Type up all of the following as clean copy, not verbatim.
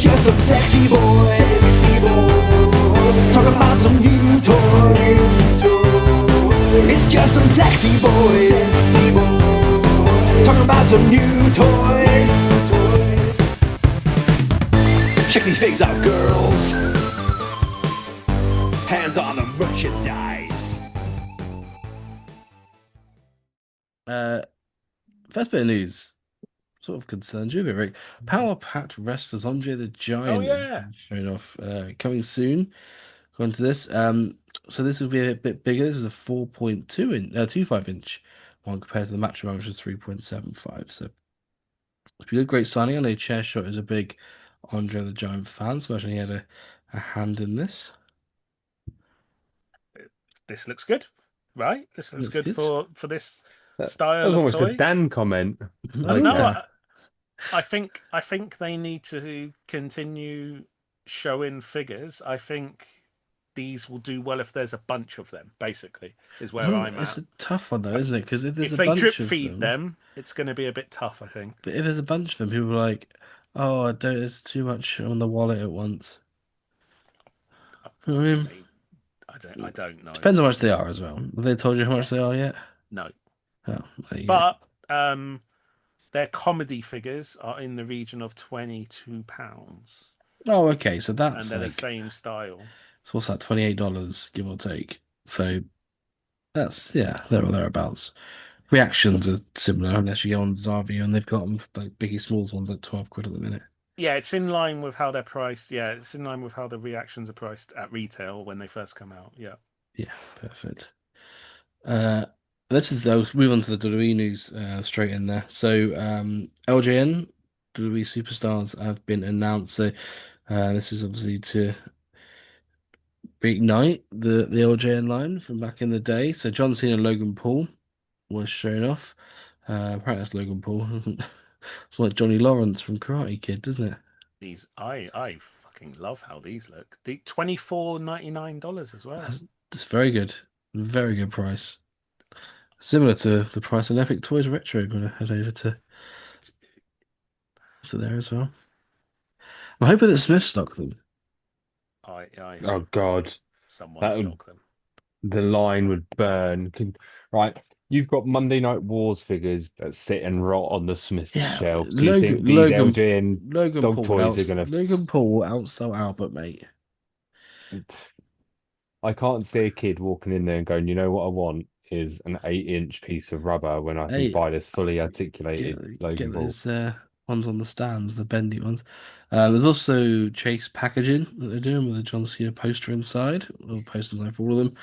just some sexy boys. Talking about some new toys. It's just some sexy boys. Talking about some new toys. Check these figs out, girls. Hands on the merchandise. First bit of news sort of concerns you a bit, Rick. Power Packed Wrestlers Andre the Giant showing off coming soon. Going to this. So this will be a bit bigger. This is a 4.25 inch one compared to the Match which is 3.75. So it'll be a great signing. I know Chairshot is a big Andre the Giant fan, so imagine he had a hand in this. This looks good, right? This looks good for this style that was of almost toy. a Dan comment. I think they need to continue showing figures. I think these will do well if there's a bunch of them. Basically, is where I'm at. It's a tough one though, isn't it? Because if there's a they bunch drip of feed them, it's going to be a bit tough, I think. But if there's a bunch of them, people are like, "Oh, I don't. It's too much on the wallet at once." I don't know. Depends how much they are as well. Have they told you how much they are yet? No. Oh, but their comedy figures are in the region of £22. Oh, okay. So that's and they're the same style. So what's that? $28, give or take. So that's there or thereabouts. Reactions are similar unless you go on Zavio and they've got them like Biggie Smalls ones at £12 at the minute. Yeah, it's in line with how they're priced. Yeah, it's in line with how the reactions are priced at retail when they first come out. Yeah. Yeah, perfect. Let's move on to the WWE news straight in there. So LJN, WWE Superstars have been announced. So this is obviously to reignite the LJN line from back in the day. So John Cena and Logan Paul was shown off. Apparently that's Logan Paul. It's like Johnny Lawrence from Karate Kid, doesn't it? These I fucking love how these look. The $24.99 as well. That's very good. Very good price. Similar to the price of Epic Toys Retro when I head over to there as well. I'm hoping that Smith stock them. Oh God, someone stock them. The line would burn. Right, you've got Monday Night Wars figures that sit and rot on the Smith shelf. Do you think these LJ and dog toys are going to? Logan Paul will outstyle Albert, mate. I can't see a kid walking in there and going, "You know what I want is an 8-inch piece of rubber when I can buy this fully articulated Logan Paul." Get those ones on the stands, the bendy ones. There's also Chase packaging that they're doing with a John Cena poster inside. Little posters for all of them.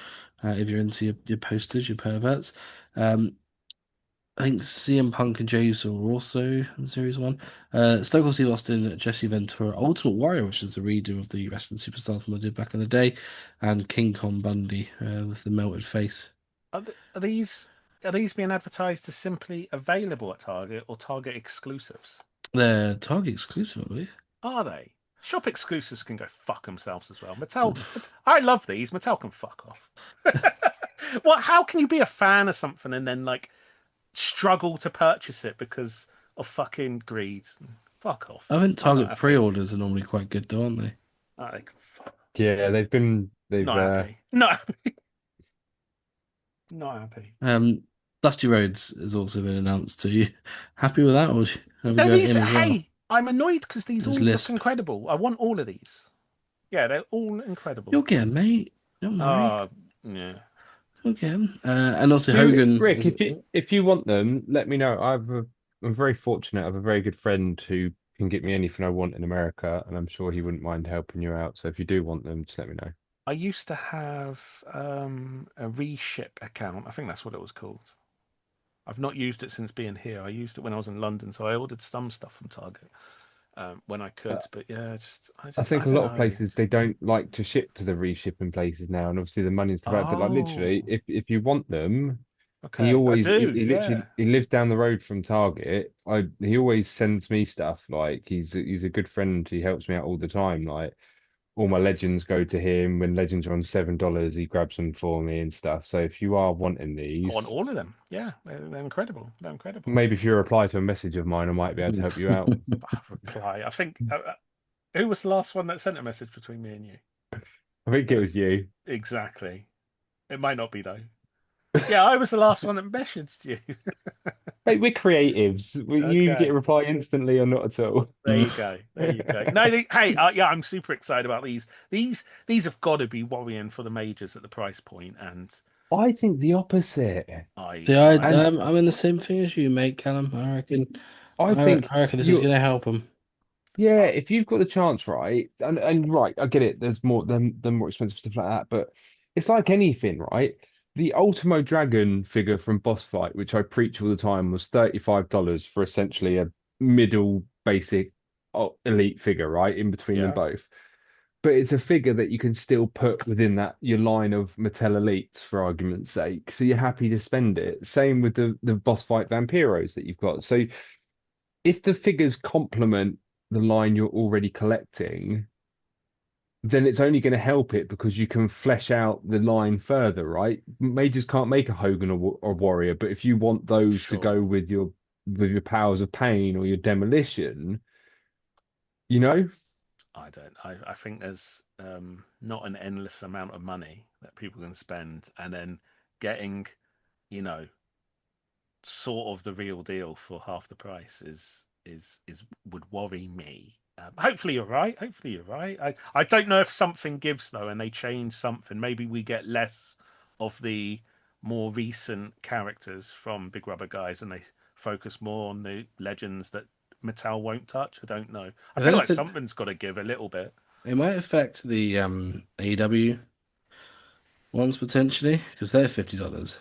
If you're into your posters, your perverts. I think CM Punk and Jey Uso were also in Series 1. Stone Cold Steve Austin, Jesse Ventura, Ultimate Warrior, which is the redo of the Wrestling Superstars they did back in the day, and King Kong Bundy with the melted face. Are these being advertised as simply available at Target or Target exclusives? They're Target exclusive, I believe. Are they? Shop exclusives can go fuck themselves as well. Mattel, I love these. Mattel can fuck off. How can you be a fan of something and then struggle to purchase it because of fucking greed? Fuck off. I think Target pre-orders are normally quite good, though, aren't they? They can fuck. Yeah, they've not happy. Not happy. Dusty Rhodes has also been announced. To you happy with that, or I'm annoyed because these all look incredible. I want all of these. Yeah, they're all incredible. You'll get them, mate. Don't worry. Yeah. You'll get them. And also Hogan. Rick, if you want them, let me know. I'm very fortunate. I have a very good friend who can get me anything I want in America, and I'm sure he wouldn't mind helping you out. So if you do want them, just let me know. I used to have a reship account. I think that's what it was called. I've not used it since being here. I used it when I was in London, so I ordered some stuff from Target when I could. But yeah, I think a lot of places they don't like to ship to the reshipping places now, and obviously the money's about. But literally, if you want them, okay, he always he lives down the road from Target. He always sends me stuff. He's a good friend. He helps me out all the time. All my legends go to him. When legends are on $7, he grabs them for me and stuff. So if you are wanting these, I want all of them. Yeah, they're incredible. They're incredible. Maybe if you reply to a message of mine, I might be able to help you out. Reply. I think Who was the last one that sent a message between me and you? I think it was you. Exactly. It might not be though. Yeah, I was the last one that messaged you. Hey, we're creatives. You get Okay. a reply instantly or not at all. There you go. There you go. No, hey, yeah, I'm super excited about these. These have got to be worrying for the majors at the price point, and I think the opposite. See, And I'm in the same thing as you, mate, Callum. I reckon, I think I reckon this is you going to help them. yeah, if you've got the chance, right, and right, I get it. There's more than more expensive stuff like that, but it's like anything, right? The Ultimo Dragon figure from Boss Fight, which I preach all the time, was $35 for essentially a middle basic elite figure, right, in between them yeah, both. But it's a figure that you can still put within that your line of Mattel Elites, for argument's sake. So you're happy to spend it. Same with the Boss Fight Vampiros that you've got. So if the figures complement the line you're already collecting, then it's only going to help it because you can flesh out the line further, right? Majors can't make a Hogan or Warrior, but if you want those to go sure. with your powers of pain or your demolition, you know? I don't. I think there's not an endless amount of money that people can spend, and then getting, you know, sort of the real deal for half the price is would worry me. Hopefully you're right. Hopefully you're right. I don't know if something gives though, and they change something. Maybe we get less of the more recent characters from Big Rubber Guys, and they focus more on the legends that Mattel won't touch. I don't know. I If feel like anything, something's got to give a little bit, it might affect the AEW ones potentially because they're $50.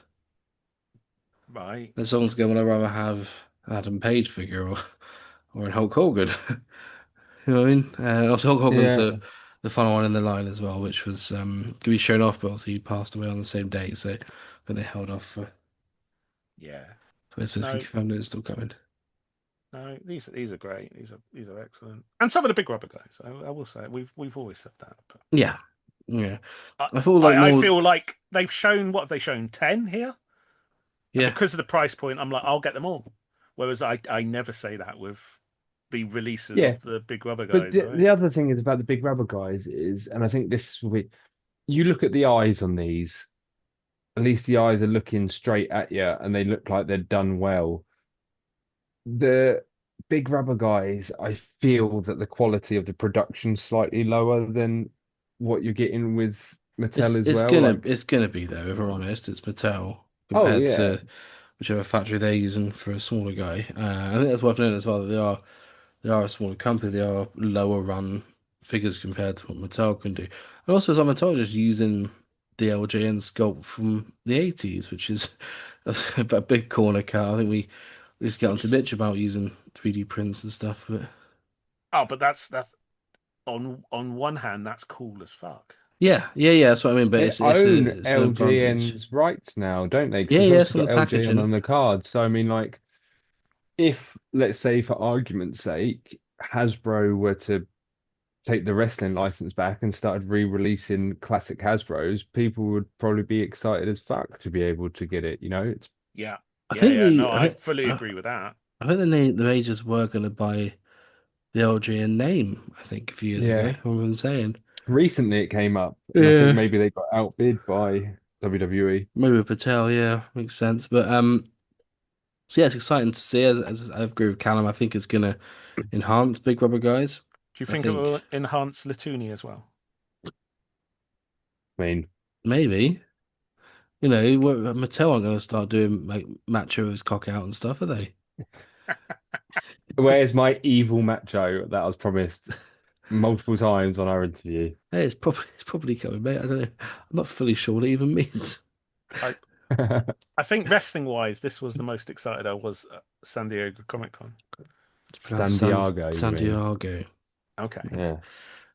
right? And someone's going to rather have an Adam Page figure or an Hulk Hogan. You know what I mean? Also, Hulk Hogan's Yeah. the final one in the line as well, which was going to be shown off, but also he passed away on the same day, so but they held off Yeah. for this. I think No, confirmed it's still coming. no. These are great. These are excellent. And some of the Big Rubber Guys. I will say we've always said that, but. Yeah, yeah. I, I thought like I more. feel like they've shown what have they shown 10 here, and Yeah, because of the price point, I'm like I'll get them all. Whereas I never say that with the releases Yeah. of the Big Rubber But Guys, the right? other thing is about the big rubber guys is, and I think this will be, you look at the eyes on these, at least the eyes are looking straight at you and they look like they're done well. The big rubber guys, I feel that the quality of the production's slightly lower than what you're getting with Mattel as well. Like, it's gonna be though. If we're honest, it's Mattel oh compared yeah, to whichever factory they're using for a smaller guy. I think that's worth noting as well that they are a smaller company. They are lower run figures compared to what Mattel can do. And also, some Mattel just using the LJN sculpt from the 80s, which is a big corner cut. I think we just get on Which to is bitch about using 3D prints and stuff, but but that's on one hand that's cool as fuck. yeah, that's what I mean. But they own it's an advantage. LJN's rights now, don't they? Because Yeah, it's yeah, obviously it's on the got LJN packaging. on the card. So I mean, like, if let's say for argument's sake, Hasbro were to take the wrestling license back and started re-releasing classic Hasbro's, people would probably be excited as fuck to be able to get it. You know, it's Yeah, I yeah, think yeah. the No, I fully agree with that. I think the majors were going to buy the LGN name. I think a few years ago. yeah. I remember them saying, Recently it came up, and I think yeah, maybe they got outbid by WWE. maybe with Patel. Yeah, makes sense. But so yeah, it's exciting to see. As I agree with Callum, I think it's going to enhance Big Rubber Guys. Do you I think it think will enhance Latuni as well? I mean, maybe Mattel aren't going to start doing like Macho's cock out and stuff, are they? where's my evil macho that I was promised multiple times on our interview? Hey, it's probably coming, mate. I don't know. I'm not fully sure what it even means. I I think wrestling wise, this was the most excited I was at San Diego Comic Con. It's pronounced San Diego, you San mean? Diego. Okay. Yeah.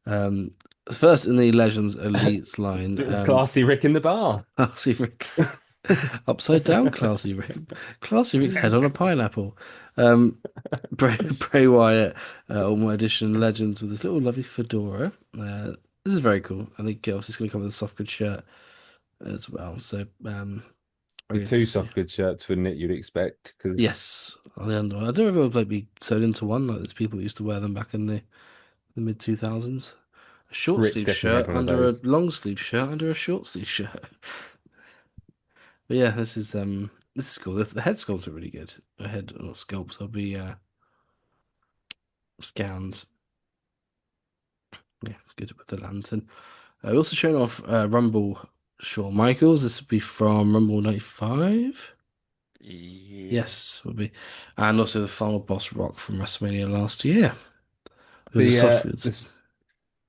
Um, first in the Legends Elites line, Classy Rick in the bar. Classy Rick, upside down, Classy Rick, Classy Rick's head on a pineapple. Bray Wyatt, Ultimate Edition Legends with this little lovely fedora. This is very cool. I think also it's going to come with a soft good shirt as well. So, The very good to two see. soft good shirts, wouldn't it? You'd expect because Yes, on the underwear. I don't know if it'll like be sewed into one. Like there's people that used to wear them back in the the mid 2000s. A short Rick sleeve definitely had shirt one of under a those. long sleeve shirt under a short sleeve shirt. But yeah, this is cool. The head sculpts are really good. The head or sculpts will be scans. Yeah, it's good with the lantern. We also shown off Rumble Shawn Michaels. This would be from Rumble 95. Yeah. Yes, would be. And also the final boss Rock from WrestleMania last year. With the The soft goods. this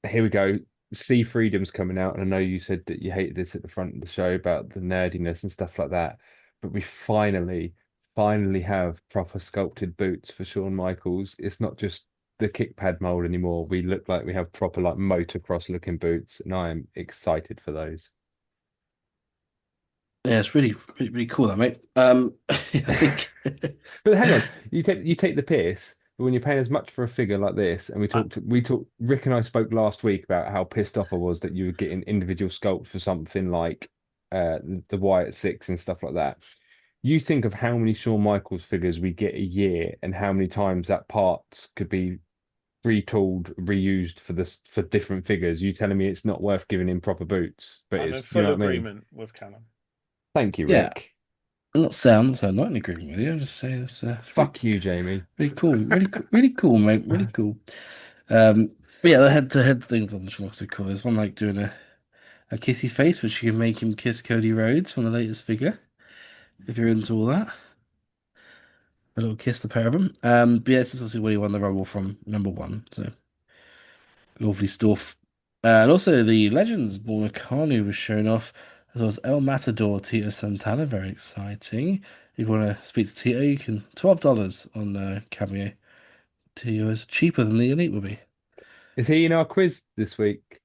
here we go. Sea Freedom's coming out, and I know you said that you hated this at the front of the show about the nerdiness and stuff like that, but we finally have proper sculpted boots for Shawn Michaels. It's not just the kick pad mold anymore. We look like we have proper like motocross looking boots, and I am excited for those. Yeah, it's really cool, that mate. I think. But hang on, you take the piss, but when you're paying as much for a figure like this, and we talked Rick and I spoke last week about how pissed off I was that you were getting individual sculpts for something like the Wyatt Six and stuff like that. You think of how many Shawn Michaels figures we get a year and how many times that parts could be retooled, reused for different figures. You telling me it's not worth giving him proper boots, but I'm in it's, you full know what I mean? agreement with Callum. Thank you, Yeah, Rick. I'm not in agreement with you. I'm just saying it's Fuck you, Jamie. really cool. Really cool, mate. Really cool. But yeah, the head things on the show are so cool. There's one like doing a kissy face, which you can make him kiss Cody Rhodes from the latest figure, if you're into all that. A little kiss the pair of them. But yeah, this is obviously where he won the Rumble from number one. So lovely stuff. And also the Legends Born Akanu was shown off, as well as El Matador, Tito Santana. Very exciting. If you want to speak to Tito, you can $12 on Cameo. Tito is cheaper than the Elite will be. Is he in our quiz this week?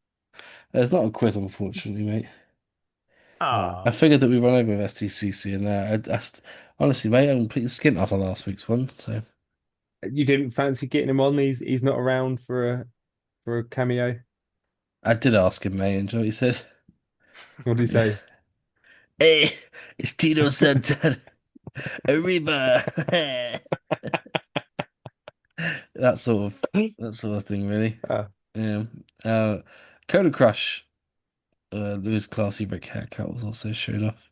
It's not a quiz, unfortunately, mate. Ah. I Ah, figured that we run over STCC, and honestly, mate, I'm completely skint after last week's one. So You didn't fancy getting him on? He's not around for a cameo. I did ask him, mate, and you know what he said? What did he say? Hey, it's Tito Santana. Arriba. That sort of thing, really. Ah, Yeah. Uh, Coda Crush, Louis Classy Rick haircut was also shown off.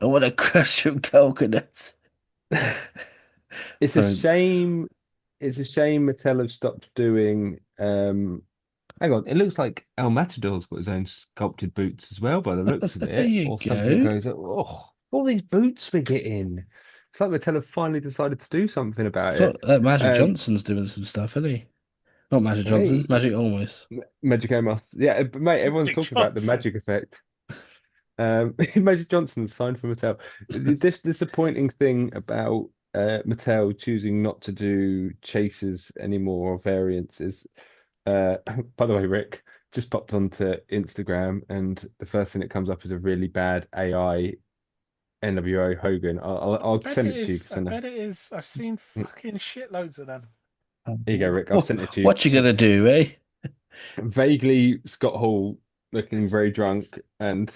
I want to crush some coconuts. it's a So shame. It's a shame Mattel have stopped doing. Hang on, it looks like El Matador's got his own sculpted boots as well, by the looks of there it. you Or something go. goes, oh, all these boots we're getting. It's like Mattel have finally decided to do something about So it. Magic Um, Johnson's doing some stuff, isn't he? Not Magic Johnson, Mate, Magic Almost. Magic Amos. Yeah, but mate, everyone's Dick talking about the Johnson. magic effect. Magic Johnson signed for Mattel. This disappointing thing about Mattel choosing not to do chases anymore or variants is, by the way, Rick just popped onto Instagram and the first thing that comes up is a really bad AI NWO Hogan. I'll Bet send it it to you is. because I I know. bet it is. I've seen fucking shitloads of them. Here you go, Rick. I've sent it to you. What you gonna do, eh? Vaguely Scott Hall looking It's, very it's, drunk and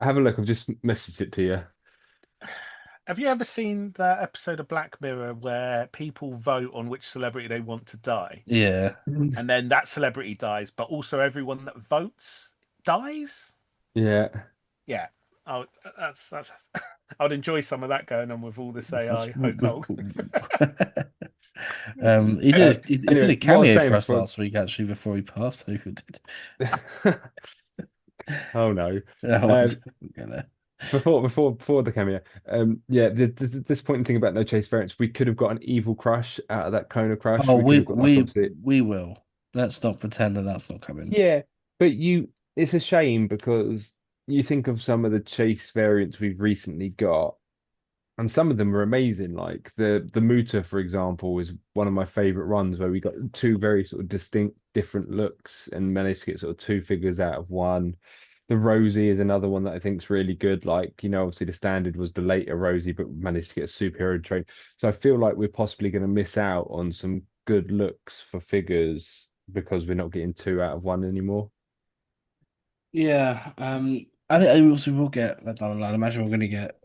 have a look. I've just messaged it to you. have you ever seen that episode of Black Mirror where people vote on which celebrity they want to die? Yeah. And then that celebrity dies, but also everyone that votes dies? Yeah. Yeah. Oh, that's. I'd enjoy some of that going on with all this That's AI. Hulk Hogan. he Uh, did anyway, a what I was cameo for saying us before. last week actually before he passed. Who did? Oh no. No, I Um, won't go there. before the cameo. Yeah, the disappointing thing about No Chase variants, we could have got an evil crush out of that Kona crush. Oh, We could have got like obviously. we will. Let's not pretend that that's not coming. Yeah, but it's a shame because you think of some of the Chase variants we've recently got. And some of them are amazing. Like the Muta, for example, is one of my favorite runs where we got two very sort of distinct different looks and managed to get sort of two figures out of one. The Rosie is another one that I think is really good. Like, obviously the standard was the later Rosie, but managed to get a superhero trade. So I feel like we're possibly going to miss out on some good looks for figures because we're not getting two out of one anymore. Yeah, I think I also will get that down the line. I imagine we're going to get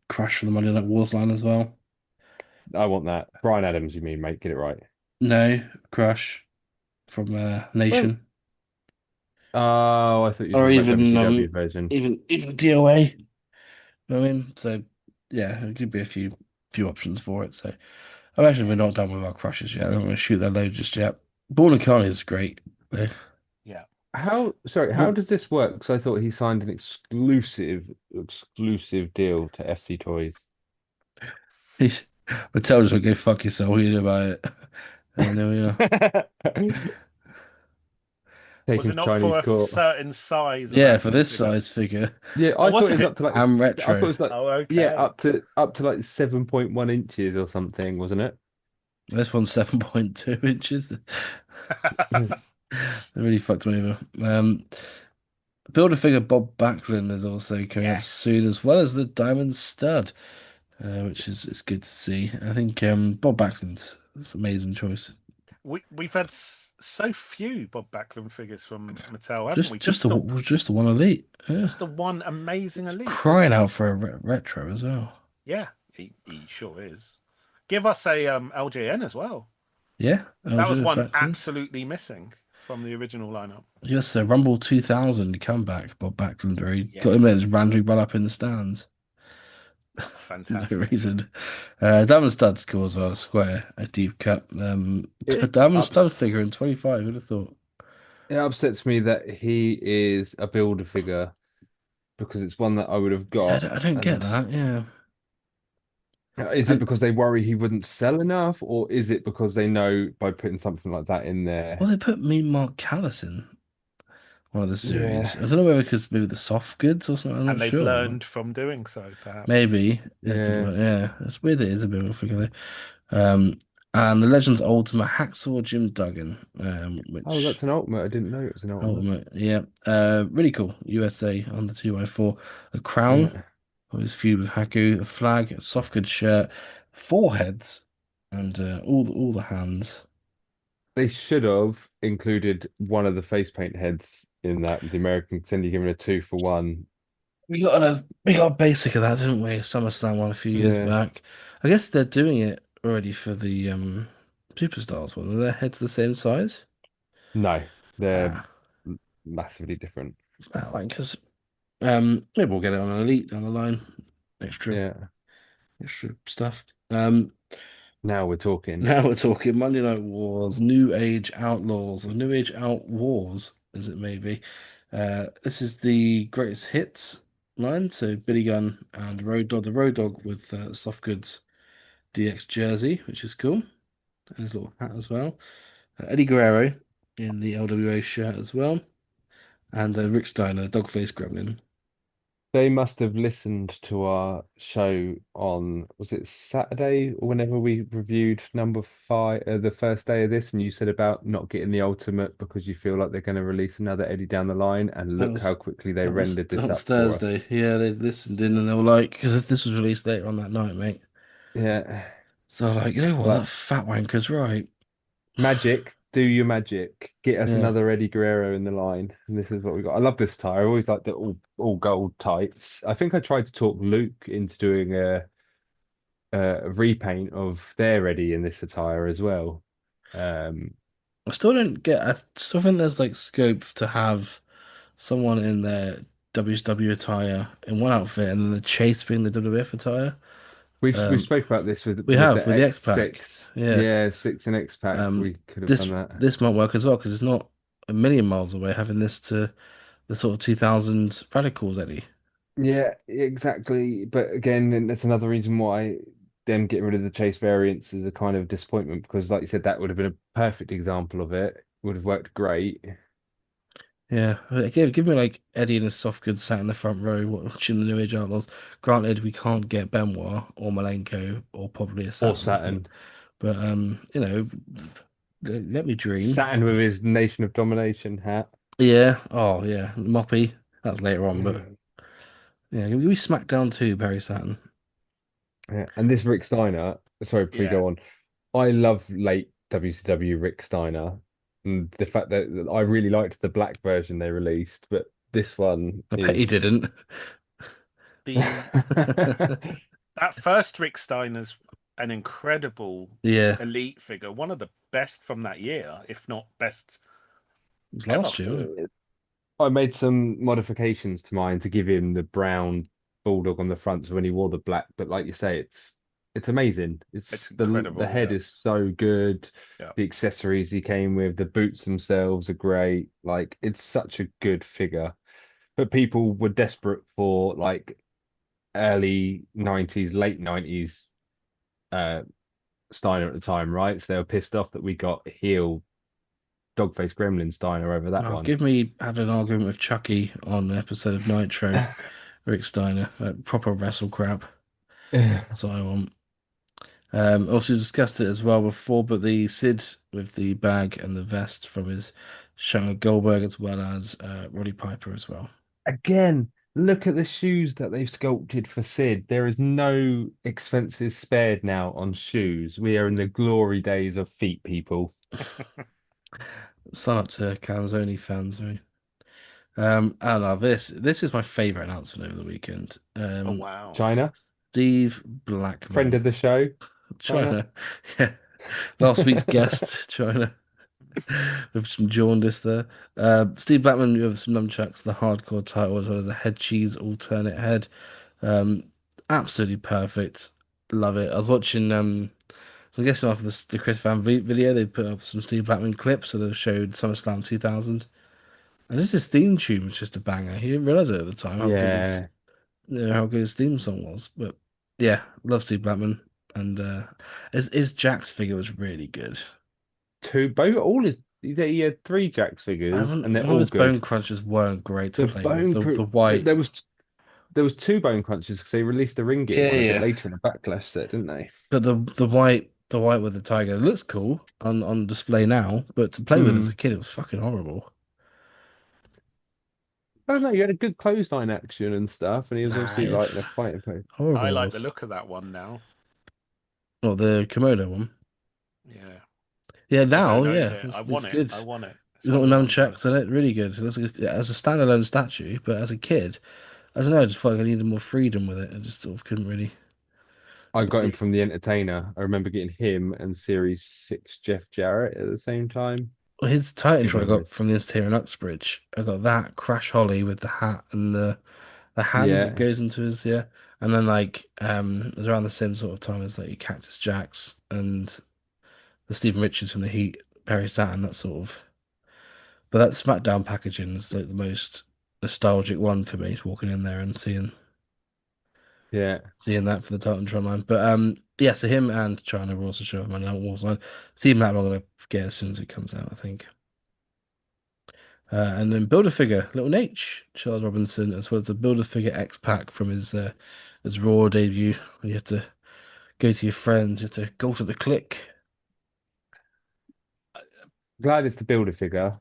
Crush from the Monday Night Wars line as well. I want that. Brian Adams, you mean, mate? Get it right. No, Crush. from Nation, Oh, I thought you were or talking about even WCW version. even DOA. You know what I mean? So yeah, it could be a few options for it. So I imagine we're not done with our crushes yet. I don't want to shoot that load just yet. Born and Carney is great. though. Yeah. How Well, does this work? Because I thought he signed an exclusive deal to FC Toys. Mattel just like, go fuck yourself. What do you do about it? And there we are. Was Taken it to not for Chinese a court. certain size of Yeah, for action this figure? size figure Yeah, Oh, I thought was it was it? up to like and I thought it retro. was like Oh, yeah, okay. up to like 7.1 inches or something, wasn't it? This one's 7.2 inches. They really fucked me over. Build a figure Bob Backlund is also coming out soon, Yes. as well as the Diamond Stud, which is good to see. I think Bob Backlund is an amazing choice. We've had so few Bob Backlund figures from Mattel, haven't we? Just the one elite. Yeah. Just the one amazing elite. Crying out for a retro as well. Yeah, he sure is. Give us a LJN as well. Yeah, That was LG one Backlund. absolutely missing from the original lineup. Yes, Rumble 2000 comeback, Bob Backlund, where he got him Yes. there just randomly run up in the stands. No Fantastic. reason. Diamond Stud's cool as well, square, a deep cut. It Diamond Stud ups figure in 25, who'd have thought? it upsets me that he is a builder figure because it's one that I would have Yeah, got. I don't get And that, yeah. is it And, because they worry he wouldn't sell enough, or is it because they know by putting something like that in well, there? they put me Mark Callis in one of the series. I Yeah, don't know whether because maybe the soft goods or something, I'm And not they've sure. learned from doing so, perhaps. Maybe it could yeah. work, yeah. It's weird it is a bit of a figure though. And the Legends Ultimate Hacksaw Jim Duggan, Oh, which that's an ultimate. I didn't know it was an ultimate. Ultimate, yeah. Really cool. USA on the 2x4. A crown Yeah. of his feud with Haku, a flag, a soft good shirt, four heads, and all the hands. They should have included one of the face paint heads in that, the American sending him a 2 for 1. We got a basic of that, didn't we? SummerSlam one a few years Yeah. back. I guess they're doing it already for the Superstars one. Are their heads the same size? No, they're Ah, massively different. like because maybe we'll get it on an Elite down the line. Extra Yeah. extra stuff. Now we're talking. Now we're talking Monday Night Wars, New Age Outlaws, or New Age Out Wars, as it may be. This is the greatest hits line. So Billy Gunn and Road Dog, the Road Dog with Soft Goods DX jersey, which is cool. And his little hat as well. Eddie Guerrero in the LWA shirt as well. And Rick Steiner, Dogface Gremlin. They must have listened to our show on, was it Saturday or whenever we reviewed number 5, the first day of this, and you said about not getting the ultimate because you feel like they're going to release another Eddie down the line, and That look how was quickly they rendered that this was up for us. Thursday. Yeah, they listened in and they were like, because this was released later on that night, mate. Yeah. So like, you know what, that But fat wanker's right. magic, do your magic. Get us Yeah. another Eddie Guerrero in the line. And this is what we got. I love this tie. I always like the all gold tights. I think I tried to talk Luke into doing a repaint of their Eddie in this attire as well. Um, I still don't get, I still think there's like scope to have someone in their WCW attire in one outfit and then the chase being the WWF attire. we Um, spoke about this we with have the with the X Pack. X6. Yeah. Yeah, six and X Pack. Um, We could have done this that. this might work as well because it's not a million miles away having this to the sort of 2000 radicals, Eddie. Yeah, exactly. But again, and that's another reason why them getting rid of the chase variants is a kind of disappointment because, like you said, that would have been a perfect example of it. Would have worked great. Yeah, give me like Eddie and his soft goods sat in the front row watching the New Age Outlaws. Granted, we can't get Benoit or Malenko or probably a Or Saturn, Saturn. but you know, let me dream. Saturn with his Nation of Domination hat. Yeah. Oh, yeah. Moppy. That's later on, but yeah, we SmackDown too, Barry Saturn. Yeah. And this Rick Steiner, sorry, before you Yeah. go on, I love late WCW Rick Steiner. And the fact that I really liked the black version they released, but this one I bet he is didn't. The that first Rick Steiner's an incredible Yeah, it elite figure, one of the best from that year, if not best was ever. last year, wasn't I made some modifications to mine to give him the brown bulldog on the front, so when he wore the black. But like you say, it's amazing. It's It's the incredible, head yeah. is so good. Yeah. The accessories he came with, the boots themselves are great. Like it's such a good figure. But people were desperate for like early 90s, late 90s uh Steiner at the time, right? So they were pissed off that we got heel Dogface Gremlin Steiner over it? that Oh, one. give me having an argument with Chucky on an episode of Nitro, Rick Steiner, like proper wrestle crap. That's what I want. Also discussed it as well before, but the Sid with the bag and the vest from his show Goldberg, as well as Roddy Piper as well. Again, look at the shoes that they've sculpted for Sid. There is no expenses spared now on shoes. We are in the glory days of feet, people. Sign up to Canzoni fans, right? I love this. This is my favorite announcement over the weekend. Oh wow. China, Steve friend Blackman, of the show, China. China. Yeah, last week's guest, China, with some jaundice there. Steve Blackman with some nunchucks, the hardcore title, as well as a head cheese alternate head. Um, Absolutely perfect. Love it. I was watching. I'm guessing after the Chris Van Vliet video, they put up some Steve Blackman clips, so they showed SummerSlam 2000. And just his theme tune was just a banger. He didn't realize it at the time Yeah, how good his theme song was. But yeah, love Steve Blackman, and his Jax figure was really good. two, both, all his, he had three Jax figures, and they're One of all his bone good. crunchers weren't great to The play with. bone, The but white, there was two bone crunches because they released the ring gear yeah, one a bit yeah. later in the backlash set, didn't they? But the white with the tiger looks cool on display now, but to play with as Hmm. a kid, it was fucking horrible. I don't know. You had a good clothesline action and stuff, and he was Nah, obviously like in a fighting pose. I horrible it like the was. look of that one now. Not the Komodo one. Yeah. Yeah, I don't now, own yeah, it. I it's want it. good. I want it. It's It's one got of the ones that nunchucks in it, really good. It looks like as a standalone statue, but as a kid, I don't know, I just felt like I needed more freedom with it. I just sort of couldn't really. I got him from the Entertainer. I remember getting him and Series 6 Jeff Jarrett at the same time. Well, his Titan Good I got memories. from the Interior in Uxbridge. I got that Crash Holly with the hat and the hand that Yeah, goes into his, yeah. And then like it was around the same sort of time as like Cactus Jacks and the Stephen Richards from the Heat, Perry Saturn, that sort of. But that SmackDown packaging is like the most nostalgic one for me, walking in there and yeah. seeing that for the Titantron line. But yeah, so him and China will also show up on my Wars line. Steve Matt I'm gonna get as soon as it comes out, I think. And then Build a Figure, Little H, Charles Robinson, as well as a Build a Figure X pack from his Raw debut. You have to go to your friends, you have to go to the click. Glad it's the builder figure.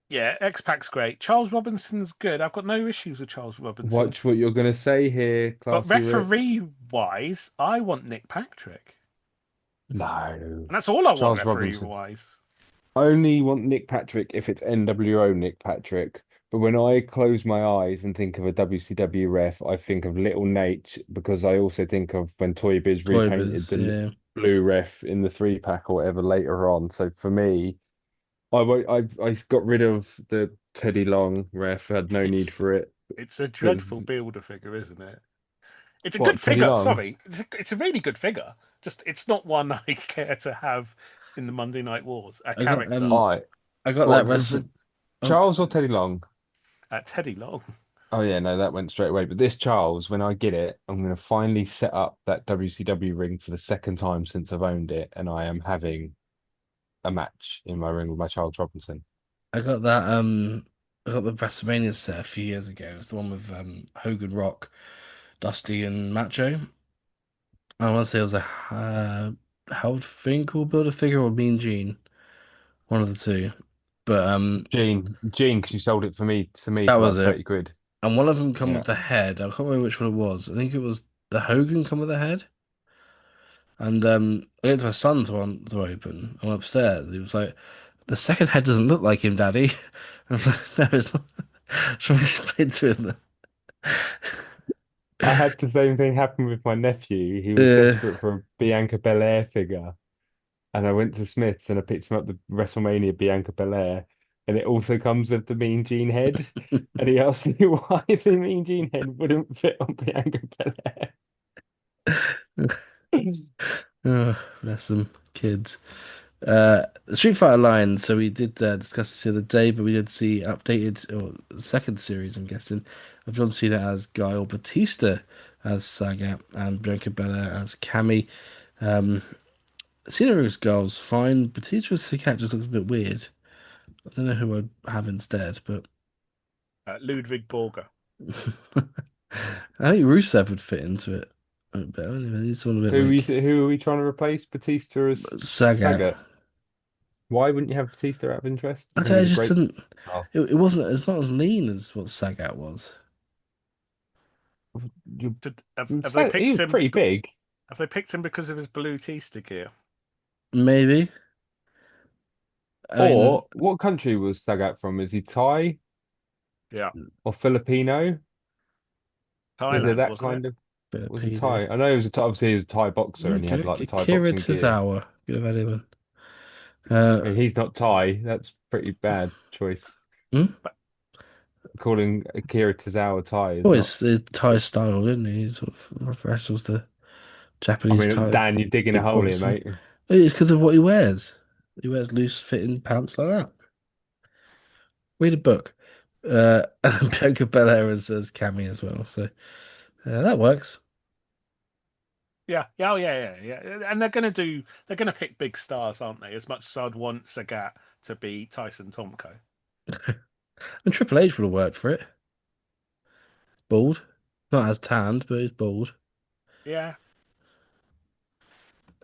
yeah, X-Pac's great. Charles Robinson's good. I've got no issues with Charles Robinson. Watch what you're gonna say here, But classy Rick. referee wise, I want Nick Patrick. No, And that's all I want Charles referee Robinson. wise. I only want Nick Patrick if it's NWO Nick Patrick. But when I close my eyes and think of a WCW ref, I think of Little Nate because I also think of when Toy Biz Toy repainted Biz, the yeah. blue ref in the 3 pack or whatever later on. So for me, I got rid of the Teddy Long ref. I had no need It's for it. it's a But dreadful builder figure, isn't it? It's a good what, Teddy figure. Long? Sorry, it's a really good figure. Just it's not one I care to have in the Monday Night Wars. A I got character, I I got that what wrestling. Oh, Charles or Teddy Long? Teddy Long. Oh yeah, no, that went straight away. But this Charles, when I get it, I'm gonna finally set up that WCW ring for the second time since I've owned it, and I am having a match in my ring with my Charles Robinson. I got that I got the WrestleMania set a few years ago. It's the one with Hogan, Rock, Dusty, and Macho. I want to say it was a Howard Finkel Build a Figure or Mean Gene, one of the two. But Gene, because you sold it for me to me that for was like it. 30 quid. And one of them come Yeah. with the head. I can't remember which one it was. I think it was the Hogan come with the head. And I went to my son to open. I went upstairs. He was like, "The second head doesn't look like him, Daddy." I was like, "No, it's not." Trying to explain to him that. I had the same thing happen with my nephew. He was Uh, desperate for a Bianca Belair figure, and I went to Smith's and I picked him up the WrestleMania Bianca Belair, and it also comes with the Mean Gene head. And he asked me why the Mean Gene head wouldn't fit on Bianca Belair. oh, bless them, kids. The Street Fighter line. So we did discuss this the other day, but we did see updated or second series, I'm guessing, of John Cena as Guy or Batista as Sagat and Bianca Belair as Cammy. Um, Cena as Guy fine. Batista as Sagat just looks a bit weird. I don't know who I'd have instead, but Ludwig Borger. I think Rusev would fit into it a bit better. He's someone a bit like Who are we trying to replace? Batista as Sagat. Sagat. Why wouldn't you have Batista out of interest? I You don't think know, it he's a just great. didn't. Oh, It wasn't. It's not as lean as what Sagat was. you, Have they he picked was him? pretty big. Have they picked him because of his blue Tista gear? Maybe. I mean, Or what country was Sagat from? Is he Thai Yeah, or Filipino? Is it Thailand, that wasn't it? kind of? Was it Filipino. Thai? I know he was obviously he was a Thai boxer and he had like the Thai Akira boxing gear. Tozawa. Could have had him. And he's not Thai. That's pretty bad choice. Hmm? Calling Akira Tozawa Thai is Oh, not. it's the Thai style, didn't he? He sort of wrestles the I Japanese mean, Thai Dan, you're digging a hole here, kickboxing. mate. It's because of what he wears. He wears loose fitting pants like that. Read a book. And Bianca Belair as Cammy as well. So that works. Yeah, yeah, oh, yeah. And they're gonna pick big stars, aren't they? As much as I'd want Sagat to be Tyson Tomko. And Triple H would have worked for it. Bald. Not as tanned, but he's bald. Yeah,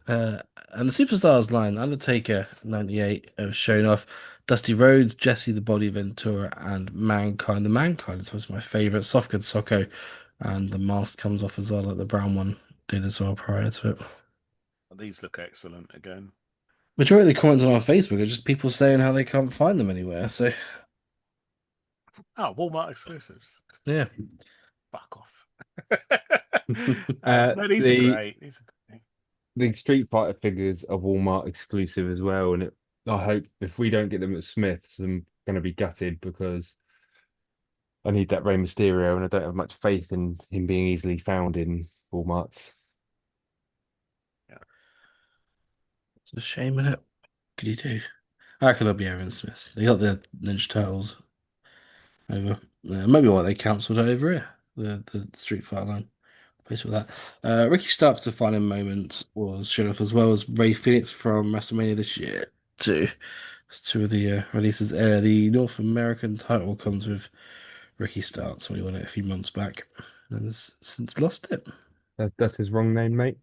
Uh, and the Superstars line, Undertaker 98 was shown off. Dusty Rhodes, Jesse the Body Ventura, and Mankind. The Mankind was my favourite. Softgood Socko. And the mask comes off as well, like the brown one did as well prior to it. these look excellent again. Majority of the comments on our Facebook are just people saying how they can't find them anywhere. So, Oh, Walmart exclusives. yeah. Fuck off. No, these are great. These are great. The Street Fighter figures are Walmart exclusive as well, and I hope if we don't get them at Smith's, I'm going to be gutted because I need that Rey Mysterio, and I don't have much faith in him being easily found in Walmart's. Yeah. It's a shame, innit? What could you do? I reckon they'll be Aaron Smith. They got the Ninja Turtles over. Maybe why they cancelled it over here. The Street Fighter line. Place with that. Ricky Stark's defining moment was shown off as well as Ray Phoenix from WrestleMania this year too. It's two of the releases. The North American title comes with Ricky Starks when he won it a few months back, and has since lost it. That's his wrong name, mate.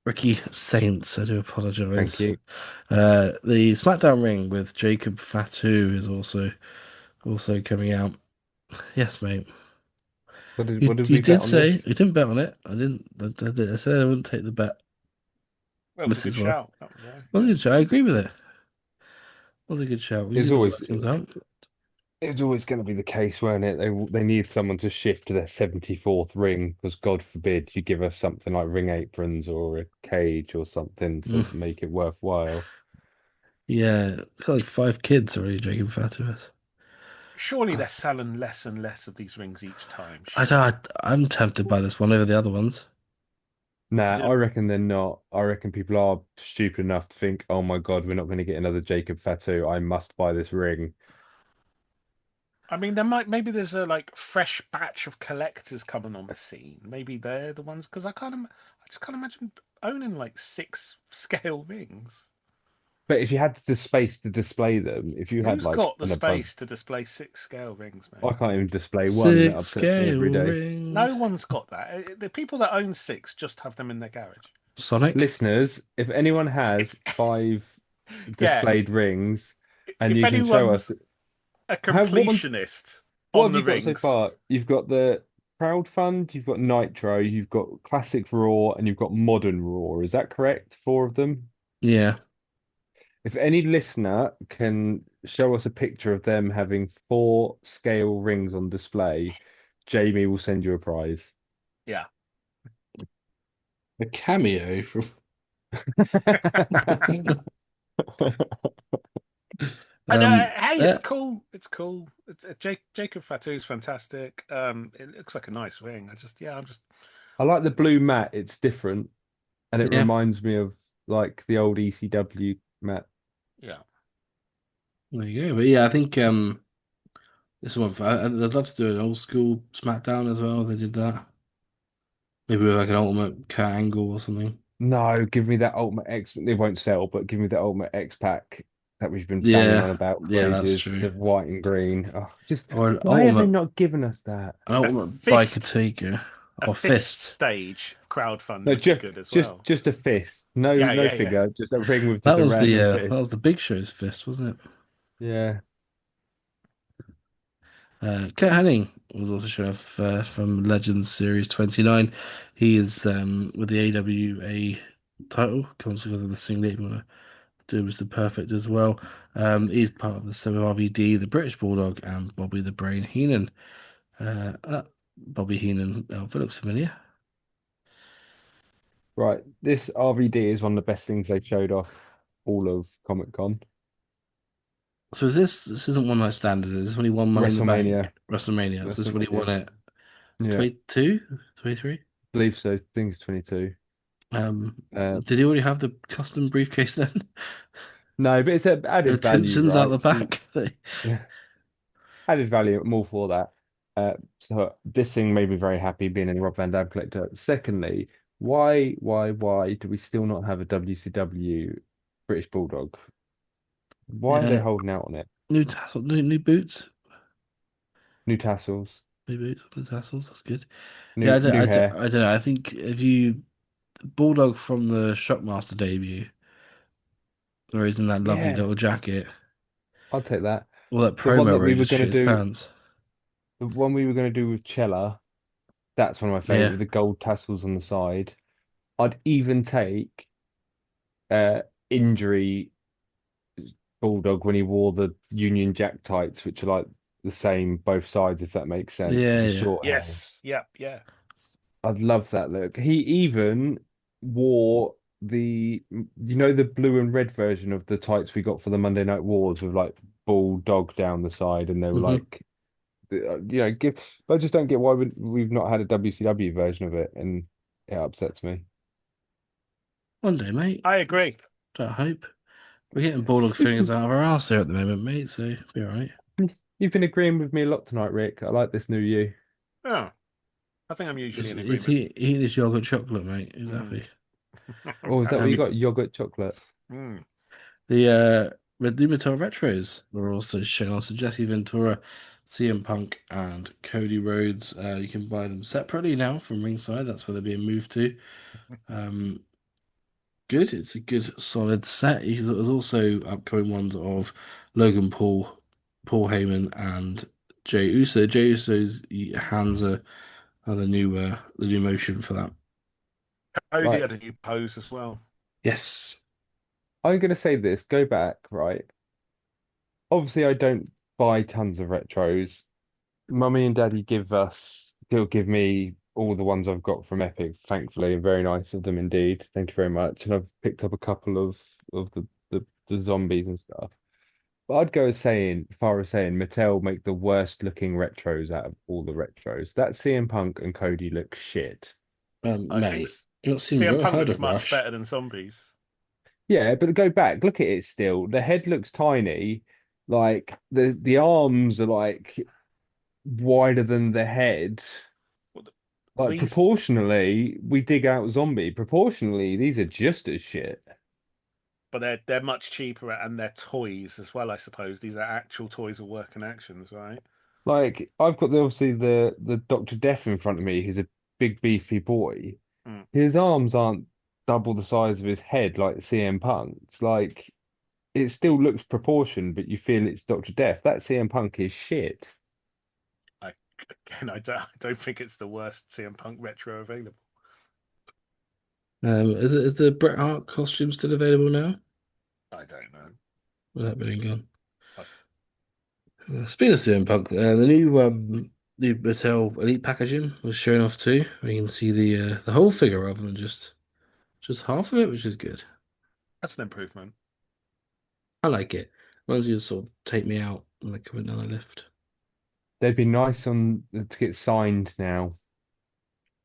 Ricky Saints, I do Thank apologize. you. The SmackDown ring with Jacob Fatu is also coming out. Yes, mate. What did You we bet did on say this? you didn't bet on it. I didn't. I said I wouldn't take the bet. Well, it was a This good is why. shout. That was right. Well, good shout. I agree with it. Was a good shout. We It's need to always work things out. it was always going to be the case, weren't it? They need someone to shift to their 74th ring because God forbid you give us something like ring aprons or a cage or something to Mm. make it worthwhile. Yeah, it's got like 5 kids already. Jacob Fatu. Surely they're selling less and less of these rings each time. I don't. I'm tempted by this one over the other ones. Nah, Yeah. I reckon they're not. I reckon people are stupid enough to think, oh my God, we're not going to get another Jacob Fatu. I must buy this ring. I mean, maybe there's a like fresh batch of collectors coming on the scene. Maybe they're the ones because I just can't imagine owning like 6 scale rings. But if you had the space to display them, if you had Who's like got the an abundance, space to display 6 scale rings, mate? I can't even display one. That Six upsets me scale every day. No rings. one's got that. The people that own 6 just have them in their garage. Sonic. Listeners, if anyone has 5 Yeah, displayed rings and if you can show us anyone's a what completionist what on have the you got so rings, far? You've got the crowdfund, you've got Nitro, you've got Classic Raw, and you've got Modern Raw. Is that correct? 4 of them? Yeah. If any listener can show us a picture of them having 4 scale rings on display, Jamie will send you a prize. Yeah. A cameo from. And um, hey, it's yeah, cool. It's cool. Jacob Fatu's fantastic. It looks like a nice ring. I'm just I like the blue mat. It's different, and it yeah. reminds me of like the old ECW mat. yeah. There you go. But yeah, I think this one. I'd love to do an old school SmackDown as well. They did that. Maybe with like an Ultimate Kurt Angle or something. No, give me that Ultimate X. They won't sell, but give me the Ultimate X pack that we've been banging on Yeah, about for yeah, that's ages. true. The white and green. Oh, just Or an why have they Ultimate, not given us that? an A Ultimate Biker fist, Taker a or fist Fist. stage crowdfund No, would be good as well. just a fist. No, Yeah, no yeah, yeah. figure. Just a ring with just a random That fist. was the Big Show's Fist, wasn't it? Yeah. Kurt Hennig was also shown off from Legends Series 29. He is with the AWA title, comes with the singlet. You want to do Mr. Perfect as well. He's part of the 7 RVD, the British Bulldog, and Bobby the Brain Heenan. Bobby Heenan outfit looks familiar. Right. This RVD is one of the best things they showed off all of Comic Con. So is this isn't one night standard, is this when he won Money in the WrestleMania. Bank? WrestleMania. Is this when he won WrestleMania. it? Yeah. 22? 23? Believe so. I think it's 22. Um, Uh, did he already have the custom briefcase then? no, but it's an There were added value, Timpsons out right? the So, back. yeah, added value. I'm all for that. So this thing made me very happy being a Rob Van Dam collector. Secondly, why do we still not have a WCW British Bulldog? Why are they Yeah, holding out on it? new tassel, new boots, New tassels, new tassels. That's good. Yeah, new hair. I don't know. I think if you Bulldog from the Shockmaster debut, where he's in that lovely Yeah, little jacket, I'll take that. or that The one promo that where we he were just gonna shit his do, pants. the one we were gonna do with Chella, that's one of my favorite Yeah, with the gold tassels on the side. I'd even take uh injury Bulldog when he wore the Union Jack tights, which are like the same both sides, if that makes sense, with yeah, the yeah. short hair. Yes. Yep. Yeah. I'd love that look. He even wore the blue and red version of the tights we got for the Monday Night Wars with like Bulldog down the side, and they were hmm like, give. I just don't get why we've not had a WCW version of it, and it upsets me. One day, mate. I agree. I hope we're getting Bulldog fingers out of our arse here at the moment, mate. So be all right. You've been agreeing with me a lot tonight, Rick. I like this new you. Oh, I think I'm usually in Is agreement. he eating his yogurt chocolate, mate? He's Mm. happy. Oh, is that what you Um, got? Yogurt chocolate. Mm. The new Mattel Retros were also shown on. So Jesse Ventura, CM Punk, and Cody Rhodes. You can buy them separately now from Ringside. That's where they're being moved to. Um, good. It's a good solid set. There's also upcoming ones of Logan Paul, Paul Heyman, and Jey Uso. Jey Uso's hands are the new motion for that. Cody Right. had a new pose as well. Yes. I'm gonna say this. Go back, right? Obviously, I don't buy tons of retros. Mummy and Daddy still give me all the ones I've got from Epic, thankfully, and very nice of them indeed. Thank you very much. And I've picked up a couple of the zombies and stuff. But I'd go as saying, far as saying, Mattel make the worst looking retros out of all the retros. That CM Punk and Cody look shit. I think Mate, you not seen CM Punk looks Hurdle much Rush? better than Zombies. Yeah, but go back, look at it still. The head looks tiny. Like the arms are like wider than the head. Well, Like these, proportionally, we dig out zombie. Proportionally, these are just as shit. but they're much cheaper and they're toys as well. I suppose these are actual toys of working actions, right? Like I've got obviously the Dr. Death in front of me, who's a big beefy boy. Mm. His arms aren't double the size of his head like CM Punk's. Like it still looks proportioned, but you feel it's Dr. Death. That CM Punk is shit. I Again, I don't think it's the worst CM Punk retro available. Is the Bret Hart costume still available now? I don't know. Well, that been gone. I, Speaking of CM Punk, the new the Mattel Elite packaging was shown off too. We can see the whole figure rather than just half of it, which is good. That's an improvement. I like it. Once you sort of take me out and they come down the lift. They'd be nice on to get signed now,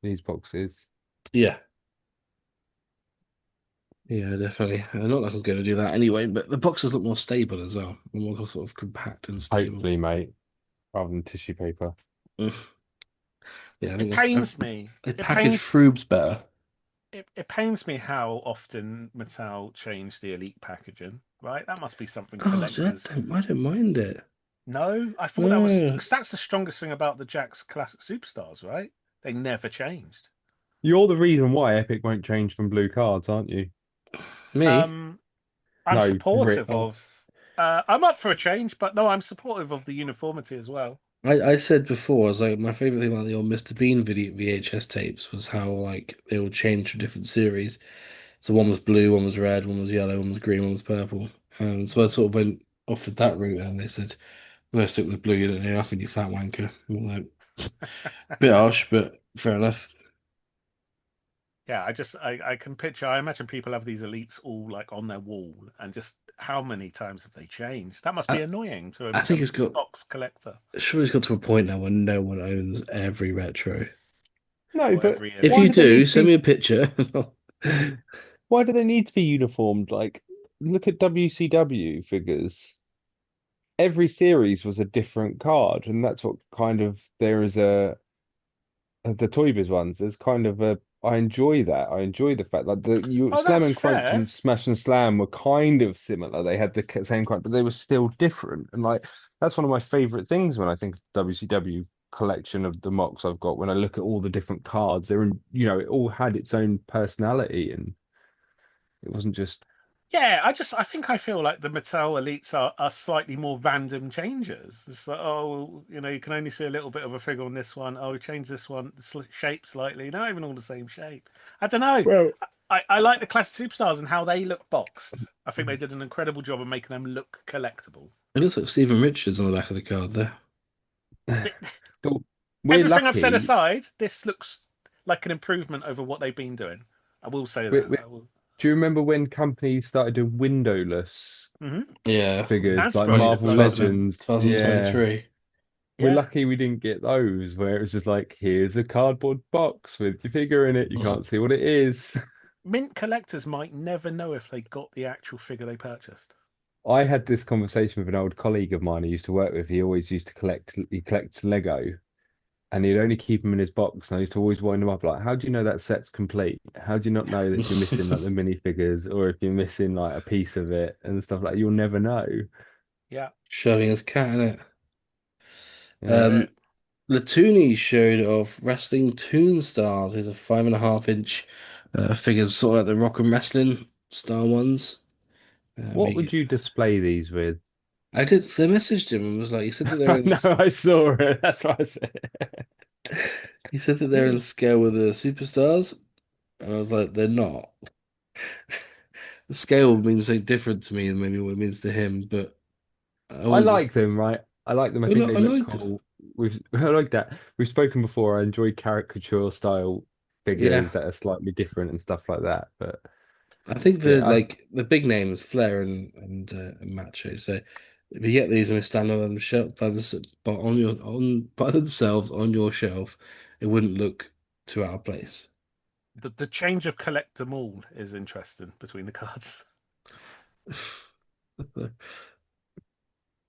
these boxes. Yeah, yeah, definitely. Not like I'm going to do that anyway, but the boxes look more stable as well, more sort of compact and stable. Hopefully, mate, rather than tissue paper. Mm. Yeah, I It think that's pains me. they It package pains Froobs better. it pains me how often Mattel changed the Elite packaging. Right, that must be something Oh, see, collectors. I don't mind it. No, I thought that was No, because that's the strongest thing about the Jack's classic superstars, right? They never changed. You're the reason why Epic won't change from blue cards, aren't you? me. Um, I'm No, Rick. supportive of. I'm up for a change, but no, I'm supportive of the uniformity as well. I said before, I was like, my favorite thing about the old Mr. Bean video VHS tapes was how like they all changed for different series. So one was blue, one was red, one was yellow, one was green, one was purple. And so I sort of went off with that route, and they said, "We're gonna stick with blue. You don't know nothing, you fat wanker." I'm like, bit harsh, but fair enough. Yeah, I can picture. I imagine people have these elites all like on their wall, and just how many times have they changed? That must be I, annoying to I think a it's got box collector surely it's got to a point now where no one owns every retro. No, or but every If elite. you why do they do, need to send me be? a picture. Why do they need to be uniformed? Like, look at WCW figures. Every series was a different card, and that's what kind of there is a the Toy Biz ones. There's kind of a I enjoy that. I enjoy the fact that the you Oh, Slam that's and Crunch fair. and Smash and Slam were kind of similar. They had the same kind, but they were still different. And like that's one of my favorite things when I think of WCW collection of the mocks I've got. When I look at all the different cards, they're in, it all had its own personality, and it wasn't just Yeah, I think I feel like the Mattel elites are slightly more random changes. It's like, oh, you can only see a little bit of a figure on this one. Oh, change this one, shape slightly. Not even all the same shape. I don't know. well. I like the classic superstars and how they look boxed. I think they did an incredible job of making them look collectible. It looks like Stephen Richards on the back of the card there. Th- So we're Everything I've said lucky. aside, this looks like an improvement over what they've been doing. I will say We, that. we, do you remember when companies started doing windowless Yeah, figures like Hasbro did Marvel loads of them. Legends? Yeah. 2023. We're Yeah. lucky we didn't get those where it was just like, here's a cardboard box with your figure in it. You can't see what it is. Mint collectors might never know if they got the actual figure they purchased. I had this conversation with an old colleague of mine I used to work with. He always used to he collects Lego and he'd only keep them in his box. And I used to always wind him up like, how do you know that set's complete? How do you not know that if you're missing like the minifigures or if you're missing like a piece of it and stuff like you'll never know. Yeah, Showing his cat in it. that's Yeah. Um, it. Latuni showed off Wrestling Toon Stars. These are 5.5 inch figures, sort of like the Rock and Wrestling star ones. What would you display these with? I did. They messaged him and was like, he said that they're I in. know, I saw it. That's what I said. He said that they're in scale with the superstars, and I was like, they're not. The scale means something different to me than maybe what it means to him, but I I wouldn't like be. them, right? I like them. I I, think they I look liked them. cool. I like that. We've spoken before. I enjoy caricature style Yeah, figures that are slightly different and stuff like that. But I think the yeah, like the big names, Flair and Macho. So if you get these and they stand on them shelf but on your on by themselves on your shelf, it wouldn't look too out of place. The change of collect them all is interesting between the cards.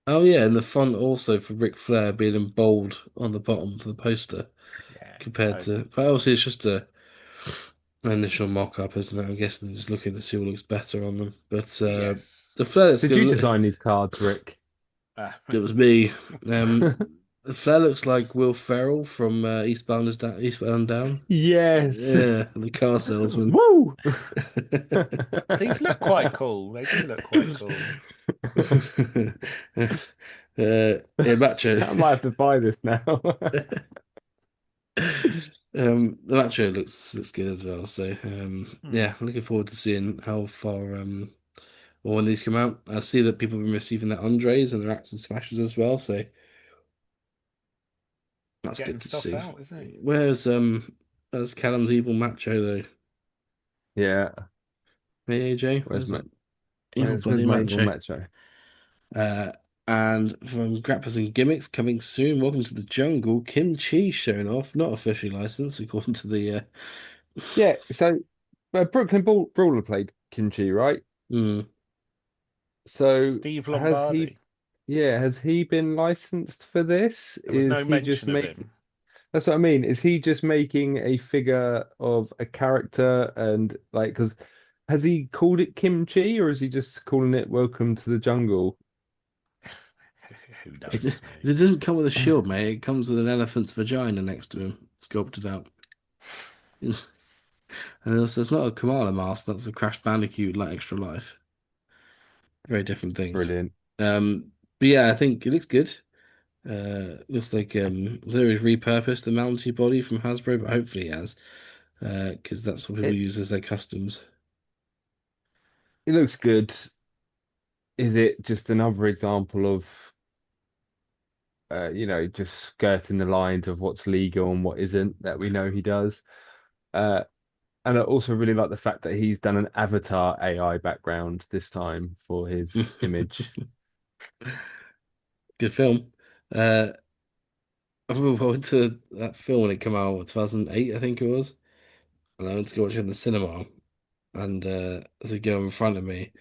Oh yeah, and the font also for Ric Flair being in bold on the bottom of the poster Yeah. compared to, but obviously it's just an initial mock-up, isn't it? I'm guessing they're just looking to see what looks better on them. But Yes. the Flair looks did you good. design these cards, Rick? Ah. It was me. The Flair looks like Will Ferrell from Eastbound is Down, Eastbound and Down. Yes. Yeah, the car salesman. Woo! These look quite cool. They do look quite cool. Yeah, Macho. I might have to buy this now. The Macho looks good as well. So Hmm. yeah, looking forward to seeing how far or when these come out. I see that people have been receiving their Andres and their Axe and Smashes as well. So That's getting good to stuff see. out, isn't he? Where's Callum's evil macho though? Yeah. Hey AJ, Where's where's my that evil where's bloody my evil macho? macho? Uh, and from Grapplers and Gimmicks coming soon. Welcome to the jungle. Kim Chi showing off, not officially licensed according to the. Yeah. So Brawler played Kimchi, right? Hmm. So Steve has he? Lombardi. Yeah. Has he been licensed for this? There was Is no he just mention of making? him. That's what I mean. Is he just making a figure of a character and like, because has he called it Kimchi or is he just calling it Welcome to the Jungle? Who It, knows, it mate? doesn't come with a shield, mate. It comes with an elephant's vagina next to him, sculpted out. It's, and also, it's not a Kamala mask. That's a Crash Bandicoot like extra life. Very different things. Brilliant. But yeah, I think it looks good. Looks like there is repurposed the Mountie body from Hasbro, but hopefully he has, because that's what people It use as their customs. it looks good. Is it just another example of just skirting the lines of what's legal and what isn't that we know he does? Uh, and I also really like the fact that he's done an avatar AI background this time for his image. Good film. Uh, I remember I went to that film when it came out, 2008, I think it was, and I went to go watch it in the cinema, and there's a girl in front of me,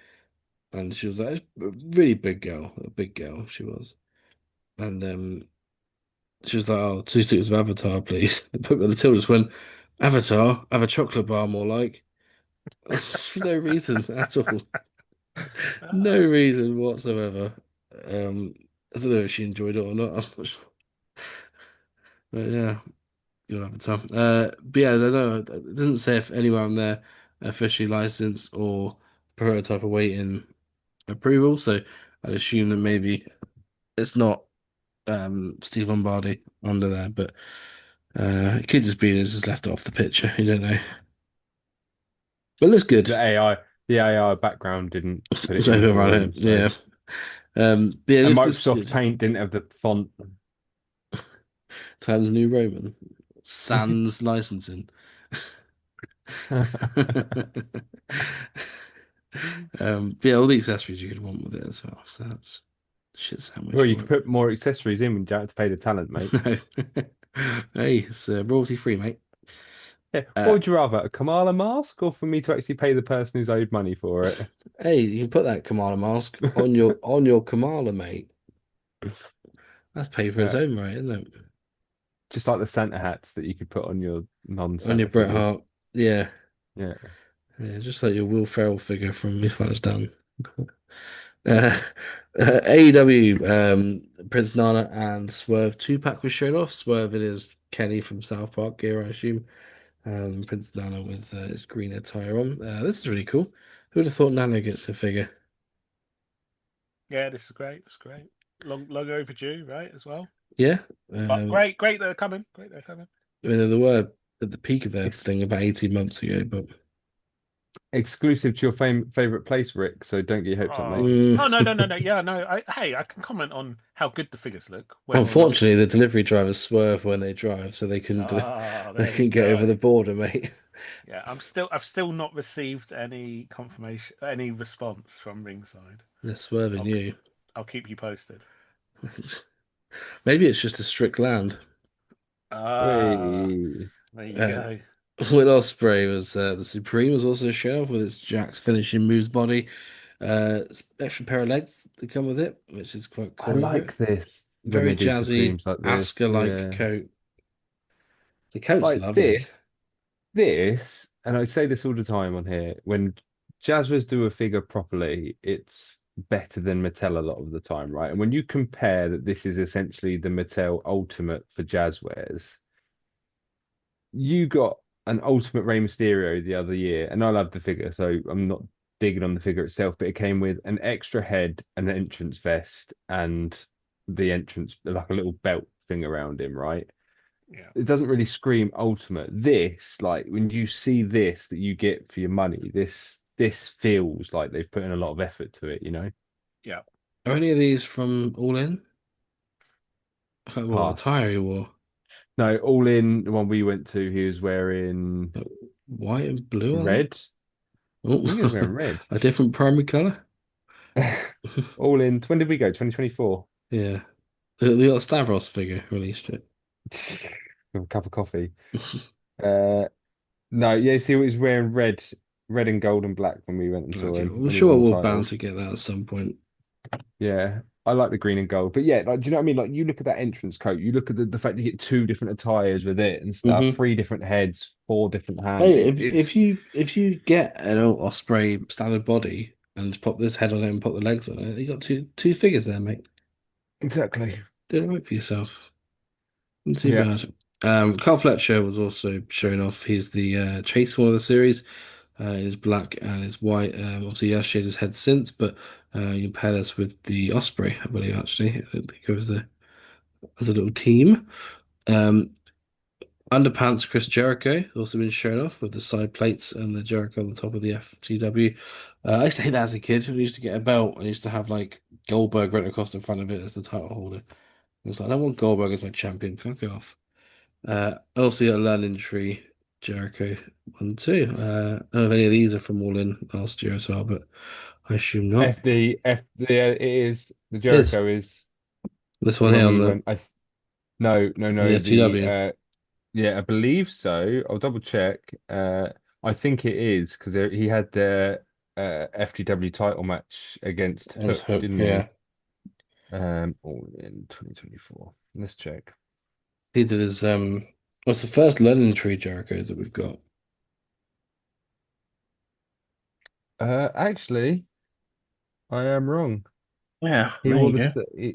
and she was like a really big girl, a big girl she was, and she was like, "Oh, two tickets of Avatar, please." The book on the till just went, "Avatar, have a chocolate bar, more like." For no reason at all. No Ah, reason whatsoever. I don't know if she enjoyed it or not. I'm not sure. But yeah, you'll have a time. But yeah, I don't know. It doesn't say if anyone there officially licensed or prototype awaiting approval. So I'd assume that maybe it's not Steve Lombardi under there, but it could just be that it's just left off the picture. You don't know. But it looks good. The AI background didn't put it So in for around it, him, so yeah. But yeah, it and looks Microsoft good. Paint didn't have the font. Times New Roman. Sans licensing. But yeah, all the accessories you could want with it as well. So that's shit sandwich Well, you for could it. put more accessories in when you don't have to pay the talent, mate. No. Hey, it's royalty free, mate. Yeah. What Uh, would you rather, a Kamala mask or for me to actually pay the person who's owed money for it? hey, you can put that Kamala mask on your Kamala, mate. That's paid for its Yeah. own, right, isn't it? Just like the Santa hats that you could put on your On your non-Santa Bret figures. Hart. Yeah. Yeah. Yeah, just like your Will Ferrell figure from If I Was Done. Uh, AEW, Prince Nana and Swerve 2-pack was showed off. Swerve it is Kenny from South Park gear, I assume. Prince Nana with his green attire on. This is really cool. Who would have thought Nana gets a figure? yeah, this is great. It's great. Long overdue, right? As well. Yeah. But great they're coming. Great they're coming. I mean, they were at the peak of their Ex thing about 18 months ago, but Exclusive to your favorite place, Rick. So don't get your hopes up, mate. Oh, mm, oh no. Yeah, no. Hey, I can comment on how good the figures look, whether or not. unfortunately, the delivery drivers swerve when they drive, so they couldn't Ah, they there we couldn't get over go. the border, mate. Yeah, I've still not received any confirmation, any response from ringside. They're swerving I'll you. I'll keep you posted. Maybe it's just a strict land. Ah, Hey. there you Uh, go. Will Ospreay was the Supreme was also shown off with its Jack's finishing moves body. Extra pair of legs that come with it, which is quite I cool of it. like this when Very they do jazzy, Supremes like this. Asuka-like Yeah. coat. The coat's Like lovely. this, and I say this all the time on here, when Jazzwares do a figure properly, it's better than Mattel a lot of the time, right? And when you compare that this is essentially the Mattel Ultimate for Jazzwares, you got an Ultimate Rey Mysterio the other year, and I love the figure, so I'm not digging on the figure itself, but it came with an extra head, an entrance vest, and the entrance, like a little belt thing around him, right? Yeah, It doesn't really scream ultimate. This, like when you see this that you get for your money, this feels like they've put in a lot of effort to it, you know? yeah. Are any of these from All In? What Pass. attire he wore? No, All In, the one we went to, he was wearing White and blue, I think. red. I think he was wearing Oh, red. a different primary color. All In. When did we go? 2024. Yeah, the Stavros figure released it. With a cup of coffee. Uh, no, yeah, see, he was wearing red and gold and black when we went and saw Okay, him well, I'm when he sure won the we're bound title. to get that at some point. Yeah, I like the green and gold. But yeah, like, do you know what I mean? Like, you look at that entrance coat, you look at the fact you get two different attires with it and stuff, Hmm. three different heads, four different hands. Hey, It's if you get an Osprey standard body and just pop this head on it and pop the legs on it, you got two figures there, mate. exactly. Did it right for yourself. Not too Yeah. bad. Carl Fletcher was also showing off. He's the chase one of the series. It is black and it's white. Obviously, he has shaved his head since, but you can pair this with the Osprey, I believe, actually. It goes there as a little team. Um, Underpants Chris Jericho has also been shown off with the side plates and the Jericho on the top of the FTW. I used to hate that as a kid. I used to get a belt. I used to have like Goldberg written across the front of it as the title holder. I was like, I don't want Goldberg as my champion. Fuck off. Also got Learning Tree Jericho one too. I don't know if any of these are from All In last year as well, but I assume not. It is the It is Jericho is this one when here on we went. the No. FTW. Yeah, I believe so. I'll double check. I think it is because he had the FTW title match against As Hook, Hook, didn't yeah. he? All in 2024. Let's check. He did his what's the first Learning Tree Jerichos that we've got? Actually, I am wrong. Yeah, He there wore you the go.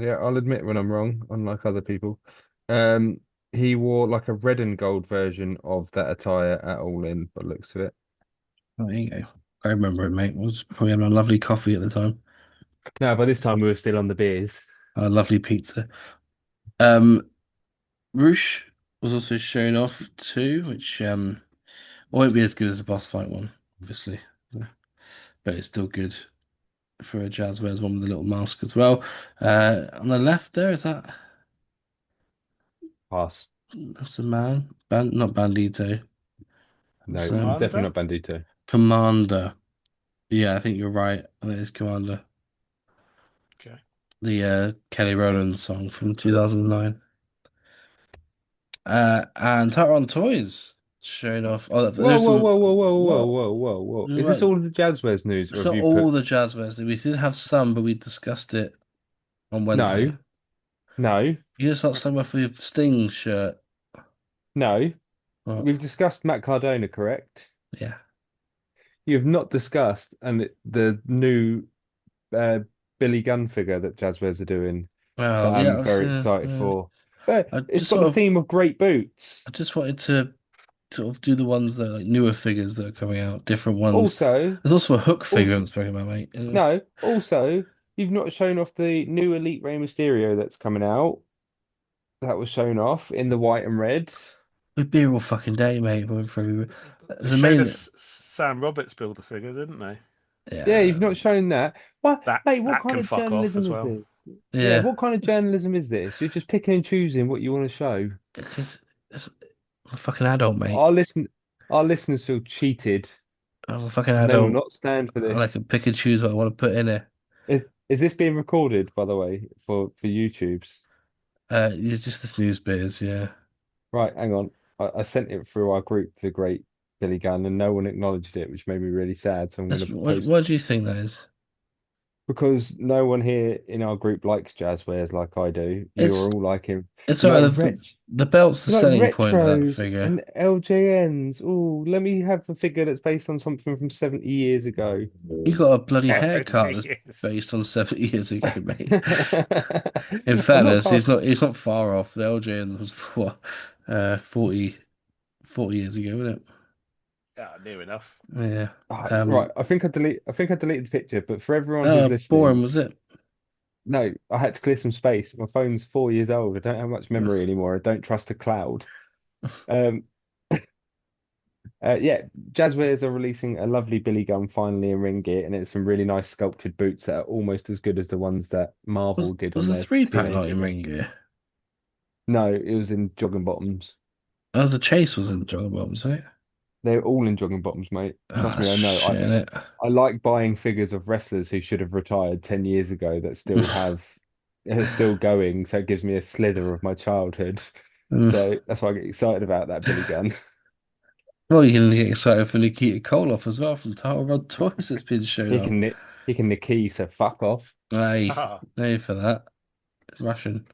yeah, I'll admit when I'm wrong, unlike other people. Um, he wore like a red and gold version of that attire at All In, by the looks of it. Oh, there you go. I remember it, mate. I was probably having a lovely coffee at the time. No, by this time we were still on the beers. A lovely pizza. Um, Roosh was also shown off too, which won't be as good as the boss fight one, obviously, but it's still good for a Jazzwares one with a little mask as well. On the left there, is Pass. that's a man? Not Bandito. It's No, definitely Commander. not Bandito. Commander. Yeah, I think you're right. I think it's Commander. Okay. The Kelly Rowland song from 2009. And Tyrant Toys showing off. Oh, Whoa, there's whoa, some. whoa, whoa, whoa, whoa, What? whoa, whoa, whoa. Is this Right. all of the Jazwares news, or It's have not you all put the Jazzwares. We did have some, but we discussed it on no, Wednesday. no, You just not somewhere for your Sting shirt. no? What? We've discussed Matt Cardona, correct? Yeah. You have not discussed the new uh, Billy Gunn figure that Jazwares are doing that Well, yeah. I'm very excited Yeah. for. But I it's just got the sort of. theme of great boots. I just wanted to sort of do the ones that are like newer figures that are coming out, different ones. Also, There's also a Hook figure also I'm speaking about, mate. no, also you've not shown off the new Elite Rey Mysterio that's coming out. That was shown off in the white and red. We'd be here all fucking day, mate. Going through They the showed main. us Sam Roberts build a figure, didn't they? Yeah, Yeah. you've not shown that. What, mate, what That kind can of fuck off journalism as is well. this? Yeah, Yeah. what kind of journalism is this? You're just picking and choosing what you want to show. Because I'm a fucking adult, mate. Our listen, our listeners feel cheated. I'm a fucking They will adult. not stand for And I this. can pick and choose what I want to put in it. Is this being recorded, by the way, for YouTube's? It's just the snooze beers, yeah. Right, hang on. I sent it through our group, the Great Billy Gunn, and no one acknowledged it, which made me really sad. So I'm going That's to post what do you think that is? because no one here in our group likes Jazzwares like I do. You're It's all like him. it's You alright. like ret The belt's the you like selling point of that retros figure. and LJNs. Oh, let me have a figure that's based on something from 70 years ago. You got a bloody haircut that's Jeez. based on 70 years ago, mate. In I'm not fairness, fast. he's not far off. The LJ was what 40 years ago, wasn't Yeah, near enough. it? Yeah. Right, I think I deleted the picture, but for everyone who's Boring listening, was it? no, I had to clear some space. My phone's 4 years old. I don't have much memory anymore. I don't trust the cloud. Um, yeah, Jazzwares are releasing a lovely Billy Gunn finally in ring gear, and it's some really nice sculpted boots that are almost as good as the ones that Marvel did Was on the their three pack teenage not in figure. ring gear? No, it was in jogging bottoms. Oh, the chase was in Dragon Ball, was it? They're all in jogging bottoms, mate. Trust Ah, me, I know. shit, innit? I like buying figures of wrestlers who should have retired 10 years ago that still have are still going, so it gives me a slither of my childhood. So that's why I get excited about that Billy Gunn. Well, you can get excited for Nikita Koloff as well from Tower Rod Toys that's been shown He off. can nick he can Nikki, so fuck off. Aye, Ah, no for that. Russian.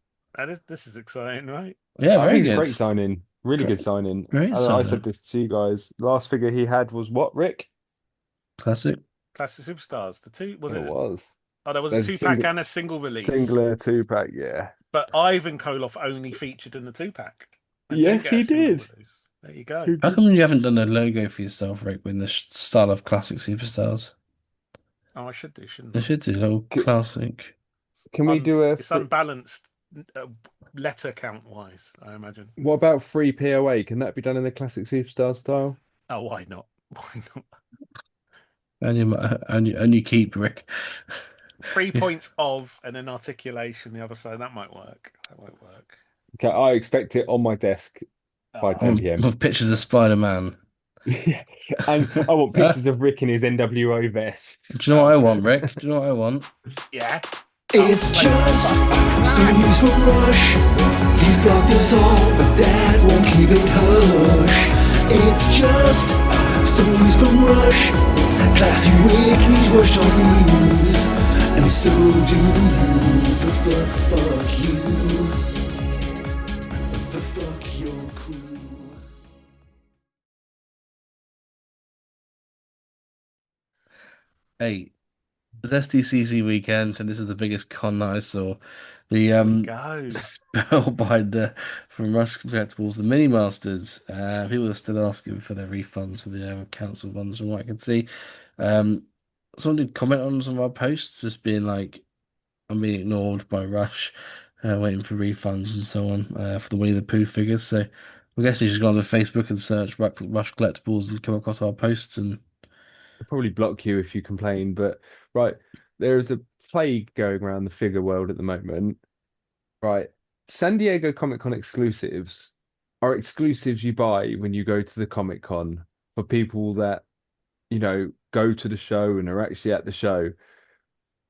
this is exciting, right? Yeah, I very think it's a good. great signing. Really Great, good signing. great I said signing. this to you guys. Last figure he had was what, Rick? Classic. Classic Superstars. The two was It it? was. Oh, there was a There's a 2-pack and a single release. singular two pack, yeah. But Ivan Koloff only featured in the 2-pack and didn't Yes, get a he single did. release. There you go. He How did. come you haven't done a logo for yourself, Rick, with the style of classic superstars? Oh, I should do, shouldn't They I? should do a little C- classic. Can we do a It's unbalanced letter count wise, I imagine. what about free POA? Can that be done in the classic superstar style? Oh, why not? Why not? And you keep, Rick. 3 points of and then articulation the other side. That might work. That might work. Okay, I expect it on my desk by Ah, 10 with, p.m. with pictures of Spider-Man. Yeah. And I want Do pictures of Rick in his NWO vest. you know what I want, good. Rick? Do you know what I want? Yeah. It's Oh, just fuck. some news from Rush. He's blocked us all, but that won't keep it hush. It's just some news from Rush. Classy Rick needs Rush on news, and so do you. Fuck you. Fuck your crew. Hey, it's SDCC weekend, and this is the biggest con that I saw. The Here we go. Spellbinder from Rush Collectibles, the Mini Masters. People are still asking for their refunds for the council ones, from what I can see. Someone did comment on some of our posts, just being like, "I'm being ignored by Rush, waiting for refunds and so on for the Winnie the Pooh figures." So I guess you just go on to Facebook and search Rush Collectibles and come across our posts and. They'll probably block you if you complain, but right, there is a plague going around the figure world at the moment. Right. San Diego Comic Con exclusives are exclusives you buy when you go to the Comic Con for people that, go to the show and are actually at the show.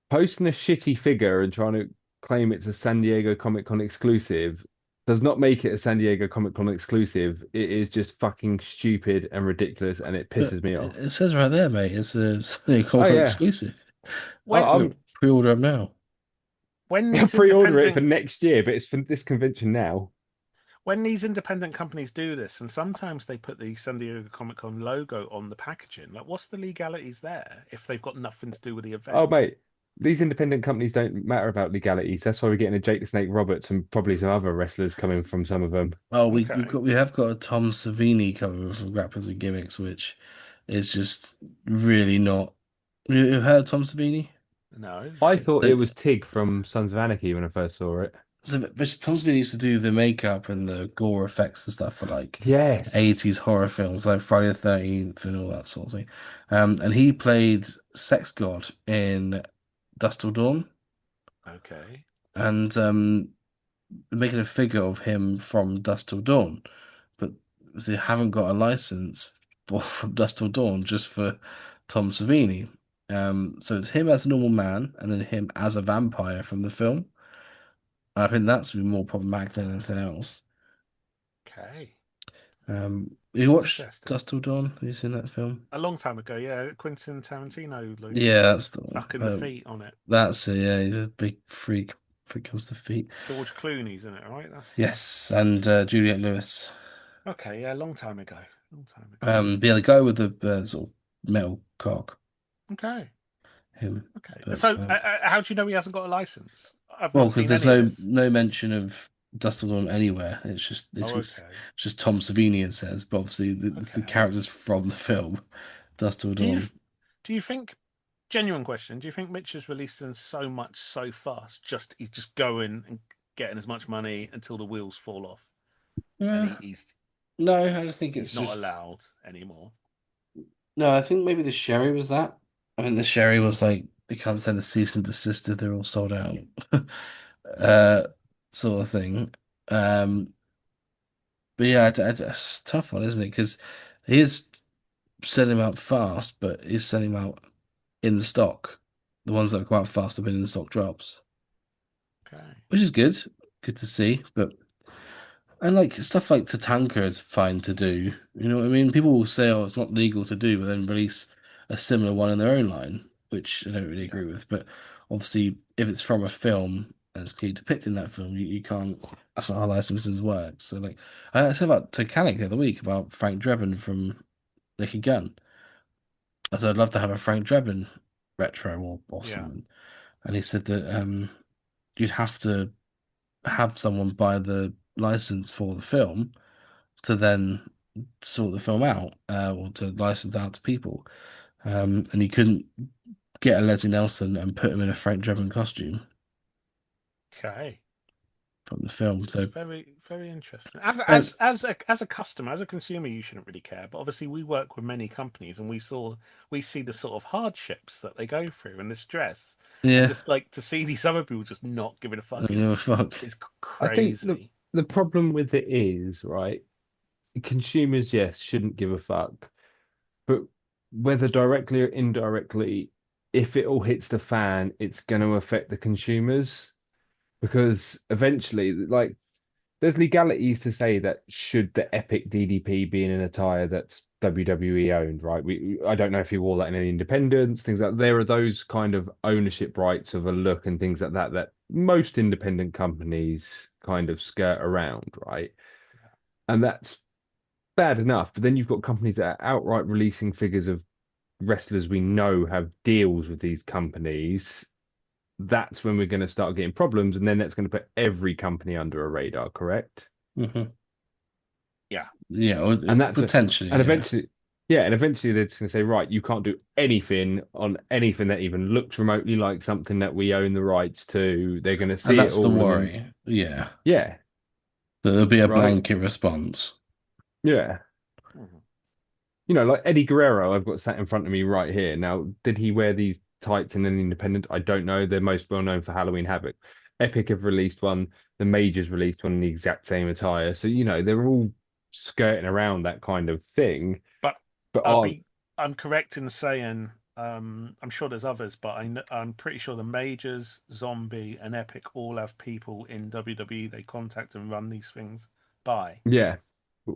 Posting a shitty figure and trying to claim it's a San Diego Comic Con exclusive does not make it a San Diego Comic Con exclusive. It is just fucking stupid and ridiculous, and it But pisses me off. it says right there, mate. It's a Comic Oh Con yeah, exclusive. When I'm Pre-order them now. when these pre-order it for independent next year, but it's for this convention now. when these independent companies do this, and sometimes they put the San Diego Comic Con logo on the packaging. Like, what's the legalities there if they've got nothing to do with the event? Oh mate, these independent companies don't matter about legalities. That's why we're getting a Jake the Snake Roberts and probably some other wrestlers coming from some of them. Oh, Okay. we have got a Tom Savini coming from Grapplers and Gimmicks, which is just really not. You heard of Tom Savini? No. I thought it So, was Tig from Sons of Anarchy when I first saw it. but Tom Savini used to do the makeup and the gore effects and stuff for like Yes. 80s horror films, like Friday the 13th and all that sort of thing. And he played Sex God in Dust Till Dawn, Okay. and making a figure of him from Dust Till Dawn, but they haven't got a license from Dust Till Dawn just for Tom Savini. So it's him as a normal man and then him as a vampire from the film. I think that's would be more problematic than anything else. Okay. You watched Interesting. Dust Till Dawn? Have you seen that film? A long time ago, yeah. Quentin Tarantino, like, Yeah, that's the one. stuck in the feet on it. That's it. Yeah, he's a big freak when it comes to feet. George Clooney's in it, right? That's Yes, and Juliette Lewis. okay. Yeah, long time ago. Long time ago. But yeah, the guy with the sort of metal cock, Okay. him. Okay. But, So, how do you know he hasn't got a license? I've well, not because seen there's any of this. no mention of Dust Till Dawn anywhere. It's just Oh, okay. it's just Tom Savini. It says, but obviously it's the Okay. characters from the film, Dust Till Do you Dawn. do you think? Genuine question. Do you think Mitch is releasing so much so fast? He's just going and getting as much money until the wheels fall off, and he's No, I don't think it's not just. allowed anymore. No, I think maybe the sherry was that. I think the sherry was like they can't send a cease and desist if they're all sold out, uh, sort of thing. Um, but yeah, it's a tough one, isn't it? Because he is sending them out fast, but he's sending them out in stock. The ones that go out fast have been in stock drops, Okay. which is good. Good to see. But and like stuff like Tatanka is fine to do. You know what I mean? People will say, "Oh, it's not legal to do," but then release a similar one in their own line, which I don't really Yeah. agree with. But obviously, if it's from a film and it's clearly depicting that film, you can't. That's not how licenses work. So, like, I said about Titanic the other week about Frank Drebin from Naked Gun. I said I'd love to have a Frank Drebin retro or Yeah. something, and he said that you'd have to have someone buy the license for the film to then sort the film out or to license out to people. And he couldn't get a Leslie Nelson and put him in a Frank Drebin costume Okay. from the film. It's So, very, very interesting. and As a customer, as a consumer, you shouldn't really care. But obviously, we work with many companies, and we see the sort of hardships that they go through and the stress, and yeah, just like to see these other people just not giving a I fuck don't give a fuck. is I think crazy. the problem with it is, right, consumers, yes, shouldn't give a fuck, but whether directly or indirectly, if it all hits the fan, it's going to affect the consumers because eventually, like, there's legalities to say that should the Epic DDP be in an attire that's WWE owned, right? I don't know if he wore that in any independents, things like that. There are those kind of ownership rights of a look and things like that that most independent companies kind of skirt around, right? And that's bad enough. But then you've got companies that are outright releasing figures of wrestlers we know have deals with these companies. That's when we're going to start getting problems, and then that's going to put every company under a radar, correct? Hmm. Yeah. Yeah, or And that's potentially, and yeah. eventually, yeah, and eventually they're just going to say, right, you can't do anything on anything that even looks remotely like something that we own the rights to. They're going to And see it that's the all, and then worry. Yeah, yeah, that there'll be a right, blanket response. yeah. Mhm. Like Eddie Guerrero, I've got sat in front of me right here. Now, did he wear these tights in an independent? I don't know. They're most well known for Halloween Havoc. Epic have released one. The Majors released one in the exact same attire. So, they're all skirting around that kind of thing. But But I'll are be I'm correct in saying I'm sure there's others, but I'm pretty sure the Majors, Zombie, and Epic all have people in WWE they contact and run these things by. yeah.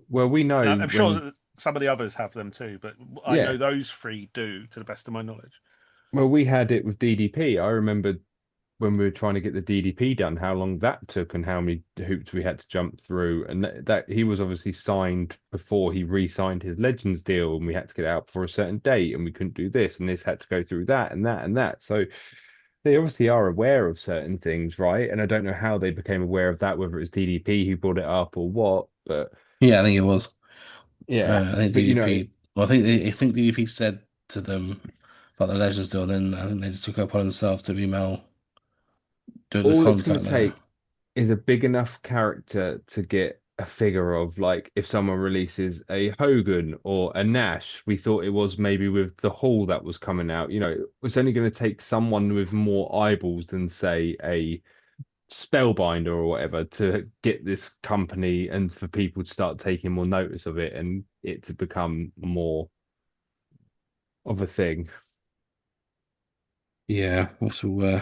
Well, we And know I'm sure when, that some of the others have them too, but I yeah. know those three do, to the best of my knowledge. Well, we had it with DDP. I remember when we were trying to get the DDP done, how long that took and how many hoops we had to jump through. And that he was obviously signed before he re-signed his Legends deal, and we had to get it out for a certain date, and we couldn't do this, and this had to go through that and that and that. So they obviously are aware of certain things, right? And I don't know how they became aware of that, whether it's DDP who brought it up or what, but Yeah, I think it was. yeah. I think But DDP. Well, I think DDP said to them about the Legends deal, and then I think they just took it upon themselves to email the all it's going contact to there. take is a big enough character to get a figure of, like, if someone releases a Hogan or a Nash, we thought it was maybe with the Hall that was coming out. It's only going to take someone with more eyeballs than, say, a Spellbinder or whatever to get this company and for people to start taking more notice of it and it to become more of a thing. Yeah, also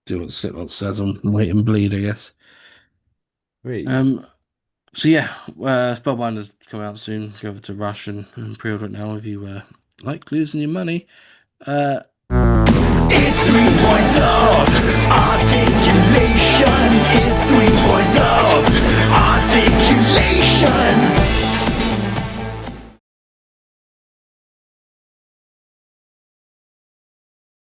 do what Slipknot says and wait and bleed, I guess. Really? Um, so yeah, Spellbinder's coming out soon. Go over to Rush and pre-order it now if you like losing your money. Uh, It's 3.0.